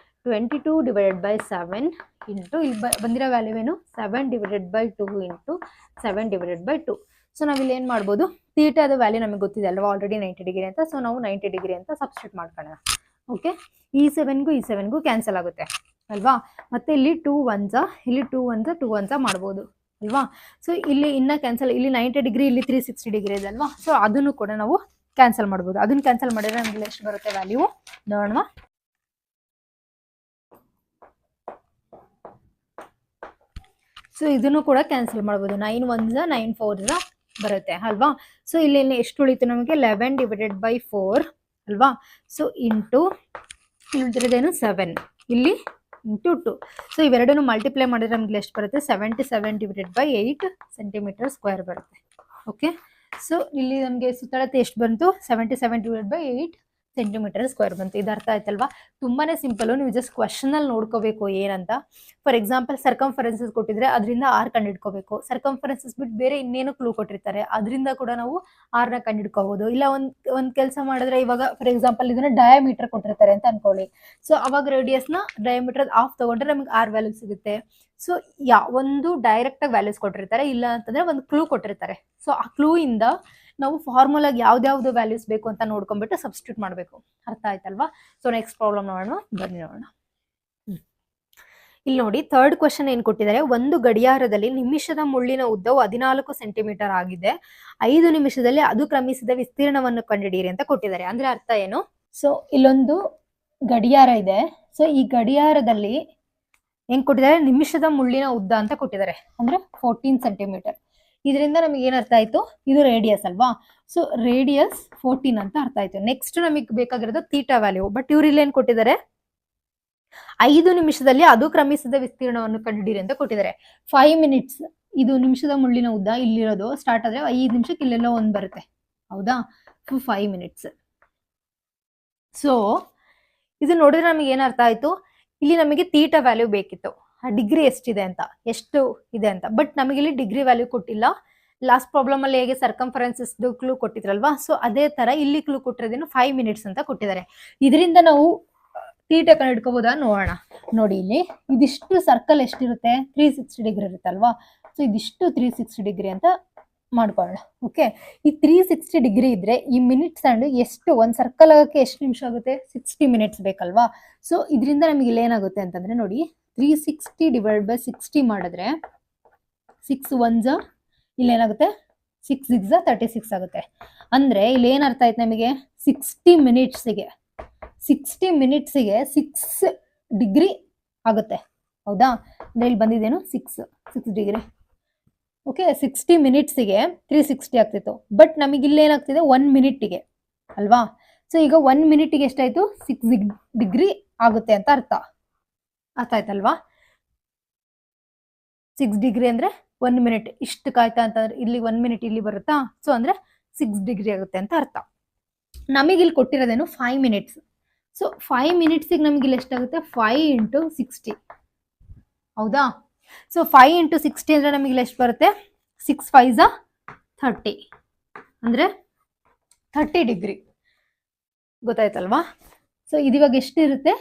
22 divided by 7 into ಇಲ್ಲಿ ಬಂದಿರೋ ವ್ಯಾಲ್ಯೂ ಏನು? 7 divided by 2 into 7 divided by 2. So ನಾವಿಲ್ಲಿ ಏನು ಮಾಡ್ಬೋದು? ಥೀಟಾದ ವ್ಯಾಲ್ಯೂ ನಮಗೆ ಗೊತ್ತಿದೆ ಅಲ್ವಾ, ಆಲ್ರೆಡಿ 90 ಡಿಗ್ರಿ ಅಂತ. ಸೊ ನಾವು 90 ಡಿಗ್ರಿ ಅಂತ ಸಬ್ಸ್ಟಿಟ್ಯೂಟ್ ಮಾಡ್ಕೊಳ್ಳೋಣ. ಓಕೆ, ಈ 7ಗೂ ಕ್ಯಾನ್ಸಲ್ ಆಗುತ್ತೆ ಅಲ್ವಾ. ಮತ್ತೆ ಇಲ್ಲಿ 2 1s, ಇಲ್ಲಿ 2 1s 2 1s ಮಾಡ್ಬೋದು ಅಲ್ವಾ. ಸೊ ಇಲ್ಲಿ ಇನ್ನ ಕ್ಯಾನ್ಸಲ್, ಇಲ್ಲಿ 90 ಡಿಗ್ರಿ, ಇಲ್ಲಿ 360 ಡಿಗ್ರಿ ಇದೆ ಅಲ್ವಾ. ಸೊ ಅದನ್ನು ಕೂಡ ನಾವು ಕ್ಯಾನ್ಸಲ್ ಮಾಡ್ಬೋದು. ಅದನ್ನ ಕ್ಯಾನ್ಸಲ್ ಮಾಡಿದ್ರೆ ನಮಗೆ ಎಷ್ಟು ಬರುತ್ತೆ ವ್ಯಾಲ್ಯೂ ನೋಡೋಣ. ಸೊ ಇದನ್ನು ಕೂಡ ಕ್ಯಾನ್ಸಲ್ ಮಾಡ್ಬೋದು. 9 1s 9 4s ಬರುತ್ತೆ ಅಲ್ವಾ. ಸೊ ಇಲ್ಲಿ ಎಷ್ಟು ಉಳಿತು ನಮಗೆ? 11 ಡಿವೈಡೆಡ್ ಬೈ 4 ಅಲ್ವಾ. So into ಉಳಿದಿರೋದೇನು? 7, ಇಲ್ಲಿ ಇಂಟು 2. ಸೊ ಇವೆರಡನ್ನು ಮಲ್ಟಿಪ್ಲೈ ಮಾಡಿದ್ರೆ ನಮ್ಗೆ ಎಷ್ಟು ಬರುತ್ತೆ? 77 ಡಿವೈಡೆಡ್ ಬೈ 8 ಸೆಂಟಿಮೀಟರ್ ಸ್ಕ್ವೇರ್ ಬರುತ್ತೆ. ಓಕೆ, ಸೊ ಇಲ್ಲಿ ನಮಗೆ ಸುತ್ತಳತೆ ಎಷ್ಟು ಬಂತು? 77 ಡಿವೈಡೆಡ್ ಬೈ 8 ಸೆಂಟಿಮೀಟರ್ ಸ್ಕ್ವೇರ್ ಬಂತು. ಇದು ಅರ್ಥ ಆಯ್ತಲ್ವಾ? ತುಂಬಾನೇ ಸಿಂಪಲ್. ನೀವು ಜಸ್ಟ್ ಕ್ವಶನ್ ಅಲ್ಲಿ ನೋಡ್ಕೋಬೇಕು ಏನಂತ. ಫಾರ್ ಎಕ್ಸಾಂಪಲ್ ಸರ್ಕಂಫರೆನ್ಸಸ್ ಕೊಟ್ಟಿದ್ರೆ ಅದರಿಂದ ಆರ್ ಕಂಡಿಡ್ಕೋಬೇಕು. ಸರ್ಕಂಫರೆನ್ಸಸ್ ಬಿಟ್ಟು ಬೇರೆ ಇನ್ನೇನು ಕ್ಲೂ ಕೊಟ್ಟಿರ್ತಾರೆ, ಅದರಿಂದ ಕೂಡ ನಾವು ಆರ್ನ ಕಂಡಿಡ್ಕೋಬಹುದು. ಇಲ್ಲ ಒಂದ್ ಕೆಲಸ ಮಾಡಿದ್ರೆ, ಇವಾಗ ಫಾರ್ ಎಕ್ಸಾಂಪಲ್ ಇದನ್ನ ಡಯಾಮೀಟರ್ ಕೊಟ್ಟಿರ್ತಾರೆ ಅಂತ ಅನ್ಕೊಳ್ಳಿ. ಸೊ ಅವಾಗ ರೇಡಿಯಸ್ನ ಡಯಾಮೀಟರ್ ಆಫ್ ತಗೊಂಡ್ರೆ ನಮಗೆ ಆರ್ ವ್ಯಾಲ್ಯೂ ಸಿಗುತ್ತೆ. ಸೊ ಒಂದು ಡೈರೆಕ್ಟ್ ಆಗಿ ವ್ಯಾಲ್ಯೂಸ್ ಕೊಟ್ಟಿರ್ತಾರೆ, ಇಲ್ಲ ಅಂತಂದ್ರೆ ಒಂದು ಕ್ಲೂ ಕೊಟ್ಟಿರ್ತಾರೆ. ಸೊ ಆ ಕ್ಲೂ ಇಂದ ನಾವು ಫಾರ್ಮುಲಾಗೆ ಯಾವ್ದಾವ್ದು ವ್ಯಾಲ್ಯೂಸ್ ಬೇಕು ಅಂತ ನೋಡ್ಕೊಂಡ್ಬಿಟ್ಟು ಸಬ್ಸ್ಟಿಟ್ಯೂಟ್ ಮಾಡಬೇಕು. ಅರ್ಥ ಆಯ್ತಲ್ವಾ? ಸೊ ನೆಕ್ಸ್ಟ್ ಪ್ರಾಬ್ಲಮ್ ನೋಡೋಣ, ಬನ್ನಿ ನೋಡೋಣ. ಇಲ್ಲಿ ನೋಡಿ, ಥರ್ಡ್ ಕ್ವಶನ್ ಏನ್ ಕೊಟ್ಟಿದ್ದಾರೆ? ಒಂದು ಗಡಿಯಾರದಲ್ಲಿ ನಿಮಿಷದ ಮುಳ್ಳಿನ ಉದ್ದವು 14 ಸೆಂಟಿಮೀಟರ್ ಆಗಿದೆ. 5 ನಿಮಿಷದಲ್ಲಿ ಅದು ಕ್ರಮಿಸಿದ ವಿಸ್ತೀರ್ಣವನ್ನು ಕಂಡುಹಿಡಿಯಿರಿ ಅಂತ ಕೊಟ್ಟಿದ್ದಾರೆ. ಅಂದ್ರೆ ಅರ್ಥ ಏನು? ಸೊ ಇಲ್ಲೊಂದು ಗಡಿಯಾರ ಇದೆ. ಸೊ ಈ ಗಡಿಯಾರದಲ್ಲಿ ಏನ್ ಕೊಟ್ಟಿದ್ದಾರೆ? ನಿಮಿಷದ ಮುಳ್ಳಿನ ಉದ್ದ ಅಂತ ಕೊಟ್ಟಿದ್ದಾರೆ, ಅಂದ್ರೆ 14 ಸೆಂಟಿಮೀಟರ್. ಇದರಿಂದ ನಮಗೆ ಏನ್ ಅರ್ಥ ಆಯ್ತು? ಇದು ರೇಡಿಯಸ್ ಅಲ್ವಾ. ಸೊ ರೇಡಿಯಸ್ 14 ಅಂತ ಅರ್ಥ ಆಯ್ತು. ನೆಕ್ಸ್ಟ್ ನಮಗೆ ಬೇಕಾಗಿರೋದು ಥೀಟಾ ವ್ಯಾಲ್ಯೂ. ಬಟ್ ಇವ್ರು ಇಲ್ಲಿ ಏನ್ ಕೊಟ್ಟಿದ್ದಾರೆ? 5 ನಿಮಿಷದಲ್ಲಿ ಅದು ಕ್ರಮಿಸಿದ ವಿಸ್ತೀರ್ಣವನ್ನು ಕಂಡುಹಿಡಿಯಿರಿ ಅಂತ ಕೊಟ್ಟಿದ್ದಾರೆ. 5 ಮಿನಿಟ್ಸ್, ಇದು ನಿಮಿಷದ ಮುಳ್ಳಿನ ಉದ್ದ ಇಲ್ಲಿರೋದು ಸ್ಟಾರ್ಟ್ ಆದ್ರೆ 5 ನಿಮಿಷಕ್ಕೆ ಇಲ್ಲೆಲ್ಲೋ ಒಂದು ಬರುತ್ತೆ. ಹೌದಾ? 5 ಮಿನಿಟ್ಸ್. ಸೊ ಇದು ನೋಡಿದ್ರೆ ನಮಗೆ ಏನ್ ಅರ್ಥ ಆಯ್ತು? ಇಲ್ಲಿ ನಮಗೆ ಥೀಟಾ ವ್ಯಾಲ್ಯೂ ಬೇಕಿತ್ತು, ಡಿಗ್ರಿ ಎಷ್ಟಿದೆ ಅಂತ, ಎಷ್ಟು ಇದೆ ಅಂತ. ಬಟ್ ನಮಗೆ ಇಲ್ಲಿ ಡಿಗ್ರಿ ವ್ಯಾಲ್ಯೂ ಕೊಟ್ಟಿಲ್ಲ. ಲಾಸ್ಟ್ ಪ್ರಾಬ್ಲಮ್ ಅಲ್ಲಿ ಹೇಗೆ ಸರ್ಕಂಫರೆನ್ಸಸ್ ಕ್ಲೂ ಕೊಟ್ಟಿದ್ರಲ್ವಾ, ಸೊ ಅದೇ ತರ ಇಲ್ಲಿ ಕ್ಲೂ ಕೊಟ್ಟಿರೋದೇನು 5 ಮಿನಿಟ್ಸ್ ಅಂತ ಕೊಟ್ಟಿದ್ದಾರೆ. ಇದರಿಂದ ನಾವು ಥೀಟಾ ಕಂಡು ಹಿಡ್ಕೋಬಹುದಾ ನೋಡೋಣ. ನೋಡಿ, ಇಲ್ಲಿ ಇದಿಷ್ಟು ಸರ್ಕಲ್ ಎಷ್ಟಿರುತ್ತೆ? 360 ಡಿಗ್ರಿ ಇರುತ್ತೆ ಅಲ್ವಾ. ಸೊ ಇದಿಷ್ಟು 360 ಡಿಗ್ರಿ ಅಂತ ಮಾಡ್ಕೊಳ್ಳೋಣ. ಓಕೆ, ಈ 360 ಡಿಗ್ರಿ ಇದ್ರೆ ಈ ಮಿನಿಟ್ಸ್ ಅಂಡ್ ಎಷ್ಟು, ಒಂದ್ ಸರ್ಕಲ್ ಆಗಕ್ಕೆ ಎಷ್ಟು ನಿಮಿಷ ಆಗುತ್ತೆ? 60 ಮಿನಿಟ್ಸ್ ಬೇಕಲ್ವಾ. ಸೊ ಇದರಿಂದ ನಮಗೆ ಇಲ್ಲಿ ಏನಾಗುತ್ತೆ ಅಂತಂದ್ರೆ ನೋಡಿ, 360 ಡಿವೈಡ್ ಬೈ 60 ಮಾಡಿದ್ರೆ 6 1s, ಇಲ್ಲಿ ಏನಾಗುತ್ತೆ? 6 6 36 ಆಗುತ್ತೆ. ಅಂದ್ರೆ ಇಲ್ಲಿ ಏನ್ ಅರ್ಥ ಆಯ್ತು ನಮಗೆ? 60 ಮಿನಿಟ್ಸ್ಗೆ 6 ಡಿಗ್ರಿ ಆಗುತ್ತೆ. ಹೌದಾ? ಅಂದ್ರೆ ಇಲ್ಲಿ ಬಂದಿದ್ದೇನು? 6 ಡಿಗ್ರಿ. ಓಕೆ, 60 ಮಿನಿಟ್ಸ್ಗೆ 360 ಆಗ್ತಿತ್ತು. ಬಟ್ ನಮಗೆ ಇಲ್ಲಿ ಏನಾಗ್ತಿದೆ? 1 ಮಿನಿಟ್ಗೆ ಅಲ್ವಾ. ಸೊ ಈಗ 1 ಮಿನಿಟ್ಗೆ ಎಷ್ಟಾಯ್ತು? 6 ಡಿಗ್ರಿ ಆಗುತ್ತೆ ಅಂತ ಅರ್ಥ ಆಯ್ತಲ್ವಾ. 6 ಡಿಗ್ರಿ ಅಂದ್ರೆ 1 ಮಿನಿಟ್. ಇಷ್ಟು ಕಾಯ್ತಾ ಅಂತಂದ್ರೆ ಇಲ್ಲಿ 1 ಮಿನಿಟ್ ಇಲ್ಲಿ ಬರುತ್ತಾ. ಸೊ ಅಂದ್ರೆ 6 ಡಿಗ್ರಿ ಆಗುತ್ತೆ ಅಂತ ಅರ್ಥ. ನಮಗೆ ಇಲ್ಲಿ ಕೊಟ್ಟಿರೋದೇನು? 5 ಮಿನಿಟ್ಸ್. ಸೊ 5 ಮಿನಿಟ್ಸಿಗೆ ನಮಗೆ ಇಲ್ಲಿ ಎಷ್ಟಾಗುತ್ತೆ? 5 ಇಂಟು 60. ಹೌದಾ? ಸೊ 5 ಇಂಟು 60 ಅಂದ್ರೆ ನಮಗೆ ಇಲ್ಲಿ ಎಷ್ಟು ಬರುತ್ತೆ? 6 5s 30, ಅಂದ್ರೆ 30 ಡಿಗ್ರಿ. ಗೊತ್ತಾಯ್ತಲ್ವಾ? ಸೊ ಇದಿವಾಗ ಎಷ್ಟಿರುತ್ತೆ?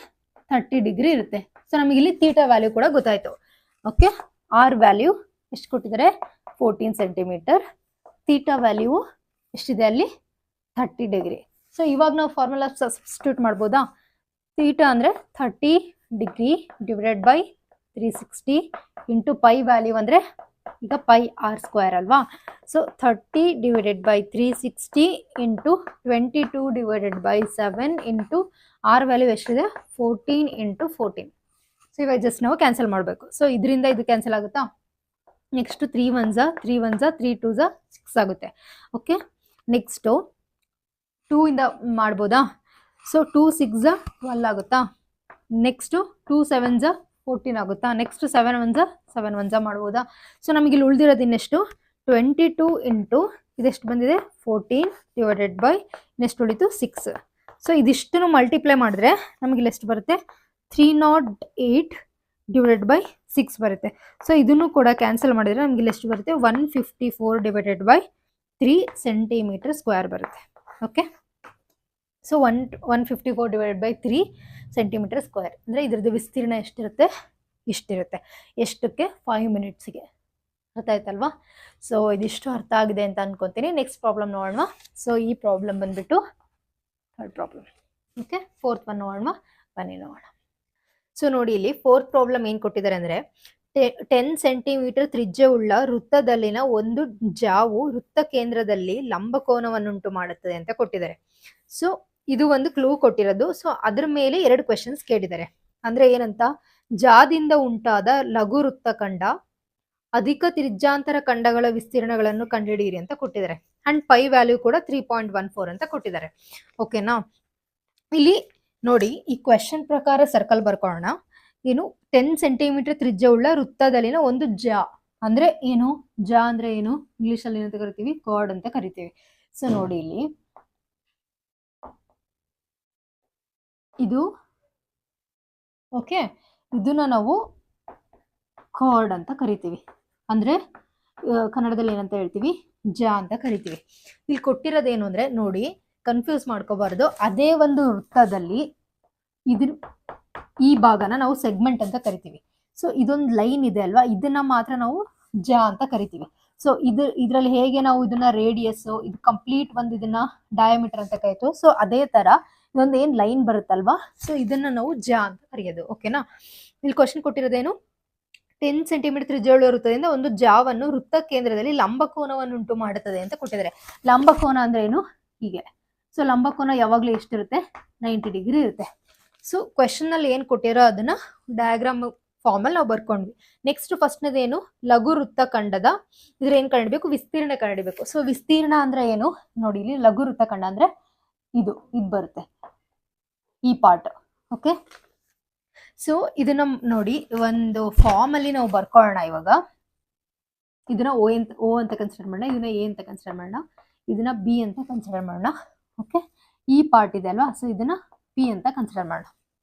30 ಡಿಗ್ರಿ ಇರುತ್ತೆ. ಸೊ ನಮಗೆ ಇಲ್ಲಿ ಥೀಟಾ ವ್ಯಾಲ್ಯೂ ಕೂಡ ಗೊತ್ತಾಯ್ತು. ಓಕೆ, ಆರ್ ವ್ಯಾಲ್ಯೂ ಎಷ್ಟು ಕೊಟ್ಟಿದ್ದಾರೆ? 14 ಸೆಂಟಿಮೀಟರ್. ಥೀಟಾ ವ್ಯಾಲ್ಯೂ ಎಷ್ಟಿದೆ ಅಲ್ಲಿ? 30 ಡಿಗ್ರಿ. ಸೊ ಇವಾಗ ನಾವು ಫಾರ್ಮುಲಾ ಸಬ್ಸ್ಟಿಟ್ಯೂಟ್ ಮಾಡ್ಬೋದಾ? ಥೀಟಾ ಅಂದರೆ 30 degree divided by 360 into pi value ಅಂದರೆ ಈಗ ಪೈ ಆರ್ ಸ್ಕ್ವೇರ್ ಅಲ್ವಾ. So 30 divided by 360 into 22 divided by 7 into r value ಎಷ್ಟಿದೆ 14 ಇಂಟು 14. ಸೊ ಇವಾಗ ಜಸ್ಟ್ ನಾವು ಕ್ಯಾನ್ಸಲ್ ಮಾಡಬೇಕು. ಸೊ ಇದರಿಂದ ಇದು ಕ್ಯಾನ್ಸಲ್ ಆಗುತ್ತಾ? ನೆಕ್ಸ್ಟ್ 3 1s 3 1s 3 2s 6 ಆಗುತ್ತೆ. ಓಕೆ, ನೆಕ್ಸ್ಟು 2 ಇಂದ ಮಾಡ್ಬೋದಾ? ಸೊ 2 6s 12 ಆಗುತ್ತಾ? ನೆಕ್ಸ್ಟು 2 7s 14 ಆಗುತ್ತಾ? ನೆಕ್ಸ್ಟ್ 7 1s 7 1s ಮಾಡ್ಬೋದಾ? ಸೊ ನಮಗೆ ಇಲ್ಲಿ ಉಳಿದಿರೋದು ಇನ್ನೆಷ್ಟು 22 ಇಂಟು ಇದೆಷ್ಟು ಬಂದಿದೆ 14 ಡಿವೈಡೆಡ್ ಬೈ ನೆಕ್ಸ್ಟ್ ಉಳಿತು 6. ಸೊ ಇದಿಷ್ಟನ್ನು ಮಲ್ಟಿಪ್ಲೈ ಮಾಡಿದ್ರೆ ನಮಗೆ ಇಲ್ಲಿ ಎಷ್ಟು ಬರುತ್ತೆ 308 ಡಿವೈಡೆಡ್ ಬೈ 6 ಬರುತ್ತೆ. ಸೊ ಇದನ್ನು ಕೂಡ ಕ್ಯಾನ್ಸಲ್ ಮಾಡಿದ್ರೆ ನಮಗೆ ಇಲ್ಲಿ ಎಷ್ಟು ಬರುತ್ತೆ 154 ಡಿವೈಡೆಡ್ ಬೈ 3 ಸೆಂಟಿಮೀಟರ್ ಸ್ಕ್ವೇರ್ ಬರುತ್ತೆ. Okay, so 154 divided by 3 centimetre square ಅಂದರೆ ಇದ್ರದ್ದು ವಿಸ್ತೀರ್ಣ ಎಷ್ಟಿರುತ್ತೆ? ಇಷ್ಟಿರುತ್ತೆ. ಎಷ್ಟಕ್ಕೆ? 5 ಮಿನಿಟ್ಸ್ಗೆ. ಅರ್ಥ ಆಯ್ತಲ್ವಾ? ಸೊ ಇದಿಷ್ಟು ಅರ್ಥ ಆಗಿದೆ ಅಂತ ಅನ್ಕೊತೀನಿ. ನೆಕ್ಸ್ಟ್ ಪ್ರಾಬ್ಲಮ್ ನೋಡೋಣ. ಸೊ ಈ ಪ್ರಾಬ್ಲಮ್ ಬಂದ್ಬಿಟ್ಟು third problem. Okay, fourth one ನೋಡೋಣ, ಬನ್ನಿ ನೋಡೋಣ. ಸೊ ನೋಡಿ, ಇಲ್ಲಿ ಫೋರ್ತ್ ಪ್ರಾಬ್ಲಮ್ ಏನು ಕೊಟ್ಟಿದ್ದಾರೆ ಅಂದರೆ 10 ಸೆಂಟಿಮೀಟರ್ ತ್ರಿಜ್ಯವುಳ್ಳ ವೃತ್ತದಲ್ಲಿನ ಒಂದು ಜಾವು ವೃತ್ತ ಕೇಂದ್ರದಲ್ಲಿ ಲಂಬಕೋನವನ್ನುಂಟು ಮಾಡುತ್ತದೆ ಅಂತ ಕೊಟ್ಟಿದ್ದಾರೆ. ಸೊ ಇದು ಒಂದು ಕ್ಲೂ ಕೊಟ್ಟಿರೋದು. ಸೊ ಅದ್ರ ಮೇಲೆ 2 ಕ್ವೆಶನ್ಸ್ ಕೇಳಿದ್ದಾರೆ. ಅಂದ್ರೆ ಏನಂತ, ಜಾದಿಂದ ಉಂಟಾದ ಲಘು ವೃತ್ತಖಂಡ ಅಧಿಕ ತ್ರಿಜ್ಯಾಂತರ ಖಂಡಗಳ ವಿಸ್ತೀರ್ಣಗಳನ್ನು ಕಂಡುಹಿಡಿಯಿರಿ ಅಂತ ಕೊಟ್ಟಿದ್ದಾರೆ. ಅಂಡ್ ಪೈ ವ್ಯಾಲ್ಯೂ ಕೂಡ 3.14 ಅಂತ ಕೊಟ್ಟಿದ್ದಾರೆ. ಓಕೆನಾ? ಇಲ್ಲಿ ನೋಡಿ, ಈ ಕ್ವೆಶನ್ ಪ್ರಕಾರ ಸರ್ಕಲ್ ಬರ್ಕೊಳ್ಳೋಣ. ಏನು 10 ಸೆಂಟಿಮೀಟರ್ ತ್ರಿಜ್ಯವುಳ್ಳ ವೃತ್ತದಲ್ಲಿನ ಒಂದು ಜಾ ಅಂದ್ರೆ ಏನು? ಜಾ ಅಂದ್ರೆ ಏನು? ಇಂಗ್ಲಿಷ್ ಅಲ್ಲಿ ಏನಂತ ಕರಿತೀವಿ? ಕಾರ್ಡ್ ಅಂತ ಕರಿತೀವಿ. ಸೊ ನೋಡಿ, ಇಲ್ಲಿ ಇದು ಓಕೆ, ಇದನ್ನ ನಾವು ಕಾರ್ಡ್ ಅಂತ ಕರಿತೀವಿ. ಅಂದ್ರೆ ಕನ್ನಡದಲ್ಲಿ ಏನಂತ ಹೇಳ್ತೀವಿ? ಜಾ ಅಂತ ಕರಿತೀವಿ. ಇಲ್ಲಿ ಕೊಟ್ಟಿರೋದೇನು ಅಂದ್ರೆ ನೋಡಿ, ಕನ್ಫ್ಯೂಸ್ ಮಾಡ್ಕೋಬಾರ್ದು. ಅದೇ ಒಂದು ವೃತ್ತದಲ್ಲಿ ಈ ಭಾಗನ ನಾವು ಸೆಗ್ಮೆಂಟ್ ಅಂತ ಕರಿತೀವಿ. ಸೊ ಇದೊಂದು ಲೈನ್ ಇದೆ ಅಲ್ವಾ, ಇದನ್ನ ಮಾತ್ರ ನಾವು ಜಾ ಅಂತ ಕರಿತೀವಿ. ಸೊ ಇದ್ರಲ್ಲಿ ಹೇಗೆ ನಾವು ಇದನ್ನ ರೇಡಿಯಸ್, ಇದು ಕಂಪ್ಲೀಟ್ ಒಂದು ಇದನ್ನ ಡಯಾಮೀಟರ್ ಅಂತ ಕರಿತೀವಿ. ಸೊ ಅದೇ ತರ ಇದೊಂದು ಏನ್ ಲೈನ್ ಬರುತ್ತಲ್ವಾ, ಸೊ ಇದನ್ನ ನಾವು ಜಾ ಅಂತ ಕರೆಯೋದು. ಓಕೆನಾ? ಇಲ್ಲಿ ಕ್ವಶನ್ ಕೊಟ್ಟಿರೋದೇನು, 10 ಸೆಂಟಿಮೀಟರ್ ತ್ರಿಜ್ಯವುಳ್ಳ ವೃತ್ತದಿಂದ ಒಂದು ಜಾವನ್ನು ವೃತ್ತ ಕೇಂದ್ರದಲ್ಲಿ ಲಂಬಕೋನವನ್ನು ಉಂಟು ಮಾಡುತ್ತದೆ ಅಂತ ಕೊಟ್ಟಿದ್ದಾರೆ. ಲಂಬಕೋನ ಅಂದ್ರೆ ಏನು? ಹೀಗೆ. ಸೊ ಲಂಬಕೋನ ಯಾವಾಗ್ಲೂ ಎಷ್ಟಿರುತ್ತೆ? 90 ಡಿಗ್ರಿ ಇರುತ್ತೆ. ಸೊ ಕ್ವೆಶನ್ ಅಲ್ಲಿ ಏನ್ ಕೊಟ್ಟಿರೋ ಅದನ್ನ ಡಯಾಗ್ರಾಮ್ ಫಾರ್ಮ್ ಅಲ್ಲಿ ನಾವು ಬರ್ಕೊಂಡ್ವಿ. ನೆಕ್ಸ್ಟ್ ಫಸ್ಟ್ನೇದೇನು? ಲಘು ವೃತ್ತ ಖಂಡದ ಇದ್ರ ಏನ್ ಕಂಡಿಬೇಕು? ವಿಸ್ತೀರ್ಣ ಕಂಡಿಬೇಕು. ಸೊ ವಿಸ್ತೀರ್ಣ ಅಂದ್ರೆ ಏನು ನೋಡಿ, ಇಲ್ಲಿ ಲಘು ವೃತ್ತ ಖಂಡ ಅಂದ್ರೆ ಇದು ಬರುತ್ತೆ, ಈ ಪಾರ್ಟ್. ಓಕೆ, ಸೊ ಇದನ್ನ ನೋಡಿ ಒಂದು ಫಾರ್ಮ್ ಅಲ್ಲಿ ನಾವು ಬರ್ಕೊಳ್ಳೋಣ. ಇವಾಗ ಇದನ್ನ ಓ ಅಂತ ಕನ್ಸಿಡರ್ ಮಾಡೋಣ, ಇದನ್ನ ಎ ಅಂತ ಕನ್ಸಿಡರ್ ಮಾಡೋಣ, ಇದನ್ನ ಬಿ ಅಂತ ಕನ್ಸಿಡರ್ ಮಾಡೋಣ. ಓಕೆ, ಈ ಪಾರ್ಟ್ ಇದೆ ಅಲ್ವಾ, ಸೊ ಇದನ್ನ ಪಿ ಅಂತ ಕನ್ಸಿಡರ್ ಮಾಡೋಣ.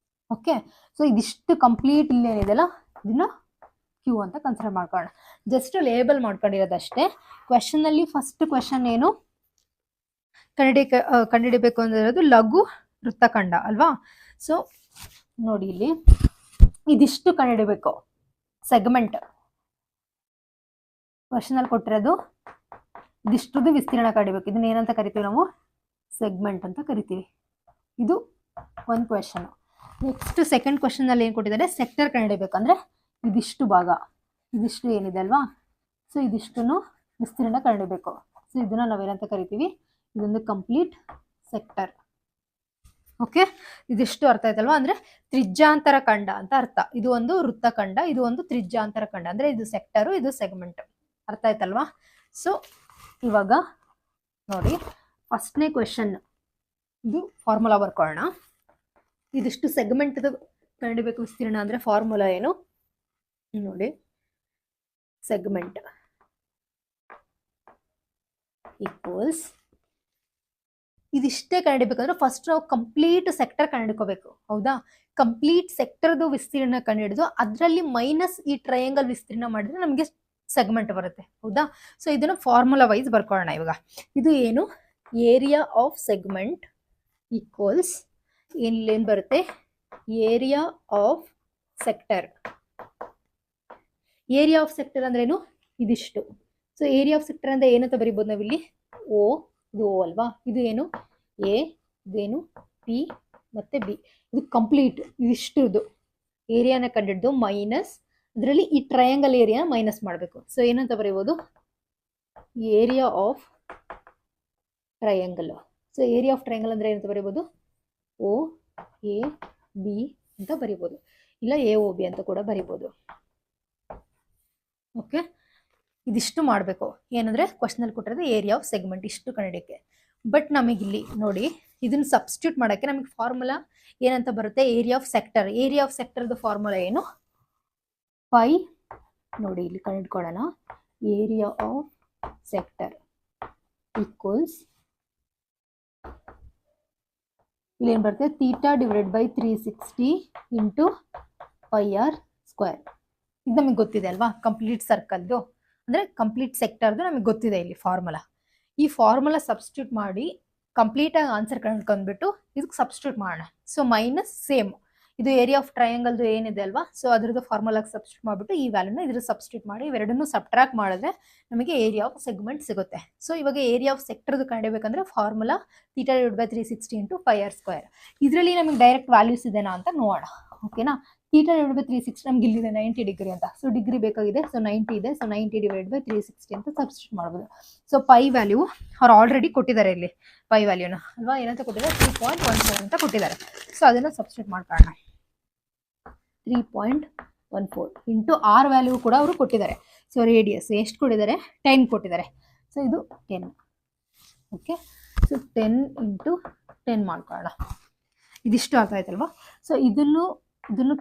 ಓಕೆ, ಸೊ ಇದಿಷ್ಟು ಕಂಪ್ಲೀಟ್ ಇಲ್ಲಿ ಏನಿದೆಲ್ಲ ಇದನ್ನ ಕ್ಯೂ ಅಂತ ಕನ್ಸಿಡರ್ ಮಾಡ್ಕೊಳ್ಳೋಣ. ಜಸ್ಟ್ ಲೇಬಲ್ ಮಾಡ್ಕೊಂಡಿರೋದಷ್ಟೇ. ಕ್ವೆಶನ್ ಅಲ್ಲಿ ಫಸ್ಟ್ ಕ್ವೆಶನ್ ಏನು ಕಂಡುಹಿಡಿಬೇಕು ಅಂದಿರೋದು ಲಘು ವೃತ್ತಖಂಡ ಅಲ್ವಾ. ಸೊ ನೋಡಿ, ಇಲ್ಲಿ ಇದಿಷ್ಟು ಕಂಡುಹಿಡಿಬೇಕು, ಸೆಗ್ಮೆಂಟ್. ಕ್ವೆಶನ್ ಅಲ್ಲಿ ಕೊಟ್ಟಿರೋದು ಇದಿಷ್ಟುದು ವಿಸ್ತೀರ್ಣ ಕಂಡುಹಿಡಿಬೇಕು. ಇದನ್ನ ಏನಂತ ಕರಿತೀವಿ ನಾವು? ಸೆಗ್ಮೆಂಟ್ ಅಂತ ಕರಿತೀವಿ. ಇದು ಒಂದು ಕ್ವೆಶನ್. ನೆಕ್ಸ್ಟ್ ಸೆಕೆಂಡ್ ಕ್ವೆಶನ್ ಅಲ್ಲಿ ಏನ್ ಕೊಟ್ಟಿದ್ದಾರೆ? ಸೆಕ್ಟರ್ ಕಂಡುಹಿಡಿಬೇಕು. ಅಂದ್ರೆ ಇದಿಷ್ಟು ಭಾಗ, ಇದಿಷ್ಟು ಏನಿದೆ ಅಲ್ವಾ, ಸೊ ಇದಿಷ್ಟನ್ನು ವಿಸ್ತೀರ್ಣ ಕಂಡುಹಿಡಿಬೇಕು. ಸೊ ಇದನ್ನ ನಾವೇನಂತ ಕರಿತೀವಿ? ಇದೊಂದು ಕಂಪ್ಲೀಟ್ ಸೆಕ್ಟರ್. ಓಕೆ, ಇದಿಷ್ಟು ಅರ್ಥ ಆಯ್ತಲ್ವಾ? ಅಂದ್ರೆ ತ್ರಿಜ್ಯಾಂತರ ಖಂಡ ಅಂತ ಅರ್ಥ. ಇದು ಒಂದು ವೃತ್ತಖಂಡ, ಇದು ಒಂದು ತ್ರಿಜ್ಯಾಂತರ ಖಂಡ. ಅಂದ್ರೆ ಇದು ಸೆಕ್ಟರು, ಇದು ಸೆಗ್ಮೆಂಟ್. ಅರ್ಥ ಆಯ್ತಲ್ವಾ? ಸೊ ಇವಾಗ ನೋಡಿ, ಫಸ್ಟ್ನೇ ಕ್ವೆಶನ್ ಇದು ಫಾರ್ಮುಲಾ ಬರ್ಕೊಳ್ಳೋಣ. ಇದಿಷ್ಟು ಸೆಗ್ಮೆಂಟ್ ಕಂಡುಹಿಡಿಬೇಕು ವಿಸ್ತೀರ್ಣ ಅಂದ್ರೆ ಫಾರ್ಮುಲಾ ಏನು ನೋಡಿ, ಸೆಗ್ಮೆಂಟ್ ಈಕ್ವಲ್ಸ್ ಇದಿಷ್ಟೇ ಕಂಡುಹಿಡಿಬೇಕಂದ್ರೆ ಫಸ್ಟ್ ನಾವು ಕಂಪ್ಲೀಟ್ ಸೆಕ್ಟರ್ ಕಂಡುಹಿಡ್ಕೋಬೇಕು. ಹೌದಾ? ಕಂಪ್ಲೀಟ್ ಸೆಕ್ಟರ್ದು ವಿಸ್ತೀರ್ಣ ಕಂಡುಹಿಡಿದು ಅದರಲ್ಲಿ ಮೈನಸ್ ಈ ಟ್ರಯಾಂಗಲ್ ವಿಸ್ತೀರ್ಣ ಮಾಡಿದ್ರೆ ನಮಗೆ ಸೆಗ್ಮೆಂಟ್ ಬರುತ್ತೆ. ಹೌದಾ? ಸೊ ಇದನ್ನ ಫಾರ್ಮುಲಾ ವೈಸ್ ಬರ್ಕೊಳ್ಳೋಣ. ಇವಾಗ ಇದು ಏನು? ಏರಿಯಾ ಆಫ್ ಸೆಗ್ಮೆಂಟ್ ಈಕ್ವಲ್ಸ್ ಏನ್ ಬರುತ್ತೆ? Area of sector. Area of sector ಅಂದ್ರೆ ಏನು? ಇದಿಷ್ಟು. ಸೊ ಏರಿಯಾ ಆಫ್ ಸೆಕ್ಟರ್ ಅಂದ್ರೆ ಏನಂತ ಬರಿಬೋದು ನಾವಿಲ್ಲಿ? ಓ ಇದು ಓ ಅಲ್ವಾ, ಇದು ಏನು ಎ, ಇದೇನು ಪಿ ಮತ್ತು ಬಿ, ಇದು ಕಂಪ್ಲೀಟ್ ಇದಿಷ್ಟು ಏರಿಯಾನ ಕಂಡಿಡ್ದು ಮೈನಸ್ ಅದರಲ್ಲಿ ಈ ಟ್ರಯಾಂಗಲ್ ಏರಿಯಾ ಮೈನಸ್ ಮಾಡಬೇಕು. ಸೊ ಏನಂತ ಬರೀಬೋದು, area of triangle. So area of triangle ಅಂದರೆ ಏನಂತ ಬರೀಬೋದು, ಓ ಎ ಬಿ ಅಂತ ಬರಿಬೋದು, ಇಲ್ಲ ಎ ಓ ಬಿ ಅಂತ ಕೂಡ ಬರಿಬೋದು. ಓಕೆ, ಇದಿಷ್ಟು ಮಾಡಬೇಕು. ಏನಂದರೆ ಕ್ವಶನಲ್ಲಿ ಕೊಟ್ಟಿರೋದು ಏರಿಯಾ ಆಫ್ ಸೆಗ್ಮೆಂಟ್ ಇಷ್ಟು ಕನ್ನಡಕ್ಕೆ. ಬಟ್ ನಮಗಿಲ್ಲಿ ನೋಡಿ ಇದನ್ನು ಸಬ್ಸ್ಟಿಟ್ಯೂಟ್ ಮಾಡೋಕ್ಕೆ ನಮಗೆ ಫಾರ್ಮುಲಾ ಏನಂತ ಬರುತ್ತೆ, area of sector. Area of ಸೆಕ್ಟರ್ದು ಫಾರ್ಮುಲಾ ಏನು, ಪೈ. ನೋಡಿ ಇಲ್ಲಿ ಕಂಡುಕೊಳ್ಳೋಣ, ಏರಿಯಾ ಆಫ್ ಸೆಕ್ಟರ್ ಈಕ್ವಲ್ಸ್ ಇಲ್ಲಿ ಏನು ಬರುತ್ತೆ, theta divided by 360 into pi R square. ಇದು ನಮಗೆ ಗೊತ್ತಿದೆ ಅಲ್ವಾ, ಕಂಪ್ಲೀಟ್ ಸರ್ಕಲ್ದು ಅಂದರೆ ಕಂಪ್ಲೀಟ್ ಸೆಕ್ಟರ್ದು ನಮಗೆ ಗೊತ್ತಿದೆ ಇಲ್ಲಿ ಫಾರ್ಮುಲಾ. ಈ ಫಾರ್ಮುಲಾ ಸಬ್ಸ್ಟಿಟ್ಯೂಟ್ ಮಾಡಿ ಕಂಪ್ಲೀಟಾಗಿ ಆನ್ಸರ್ ಕಂಡುಕೊಂಡ್ಬಿಟ್ಟು ಇದಕ್ಕೆ ಸಬ್ಸ್ಟಿಟ್ಯೂಟ್ ಮಾಡೋಣ. ಸೊ ಮೈನಸ್ ಸೇಮ್ ಇದು ಏರಿಯಾ ಆಫ್ ಟ್ರಯಾಂಗಲ್ದು ಏನಿದೆ ಅಲ್ವಾ, ಸೊ ಅದ್ರದ್ದು ಫಾರ್ಮುಲಾಗೆ ಸಬ್ಸ್ಟಿಟ್ಯೂಟ್ ಮಾಡಿಬಿಟ್ಟು ಈ ವ್ಯಾಲ್ಯೂನ ಇದ್ರ ಸಬ್ಸ್ಟಿಟ್ಯೂಟ್ ಮಾಡಿ ಇವೆರಡನ್ನೂ ಸಬ್ಟ್ರಾಕ್ಟ್ ಮಾಡಿದ್ರೆ ನಮಗೆ ಏರಿಯಾ ಆಫ್ ಸೆಗ್ಮೆಂಟ್ ಸಿಗುತ್ತೆ. ಸೊ ಇವಾಗ ಏರಿಯಾ ಆಫ್ ಸೆಕ್ಟರ್ದು ಕಂಡಿಬೇಕಂದ್ರೆ formula theta divided by 360 into pi R square. ಇದರಲ್ಲಿ ನಮಗೆ ಡೈರೆಕ್ಟ್ ವ್ಯಾಲ್ಯೂಸ್ ಇದೆನಾ ಅಂತ ನೋಡೋಣ. ಓಕೆನಾ, ಥೀಟಾ ಡಿವೈಡ್ ಬೈ 360 ನಮ್ಗೆ ಇಲ್ಲಿದೆ 90 ಡಿಗ್ರಿ ಅಂತ. ಸೊ ಡಿಗ್ರಿ ಬೇಕಾಗಿದೆ, ಸೊ 90 ಇದೆ. ಸೊ 90 ಡಿವೈಡ್ ಬೈ 360 ಅಂತ ಸಬ್ಸ್ಟಿಟ್ಯೂಟ್ ಮಾಡ್ಬೋದು. ಸೊ ಪೈ ವ್ಯಾಲ್ಯೂ ಅವ್ರು ಆಲ್ರೆಡಿ ಕೊಟ್ಟಿದ್ದಾರೆ ಇಲ್ಲಿ, ಪೈ ವ್ಯಾಲ್ಯೂನ ಅಲ್ವಾ, ಏನಂತ ಕೊಟ್ಟಿದ್ದಾರೆ 3.14 ಅಂತ ಕೊಟ್ಟಿದ್ದಾರೆ. ಸೊ ಅದನ್ನು ಸಬ್ಸ್ಟಿಟ್ಯೂಟ್ ಮಾಡ್ಕೊಳ್ಳೋಣ. 3.14 ಇಂಟು ಆರ್ ವ್ಯಾಲ್ಯೂ ಕೂಡ ಅವರು ಕೊಟ್ಟಿದ್ದಾರೆ. ಸೊ ರೇಡಿಯಸ್ ಎಷ್ಟು ಕೊಟ್ಟಿದ್ದಾರೆ, 10 ಕೊಟ್ಟಿದ್ದಾರೆ. ಸೊ ಇದು 10. ಓಕೆ, ಸೊ 10 ಇಂಟು 10 ಮಾಡ್ಕೊಳ್ಳೋಣ. ಇದಿಷ್ಟು ಅರ್ಥ ಆಯ್ತಲ್ವಾ. ಸೊ ಇದನ್ನು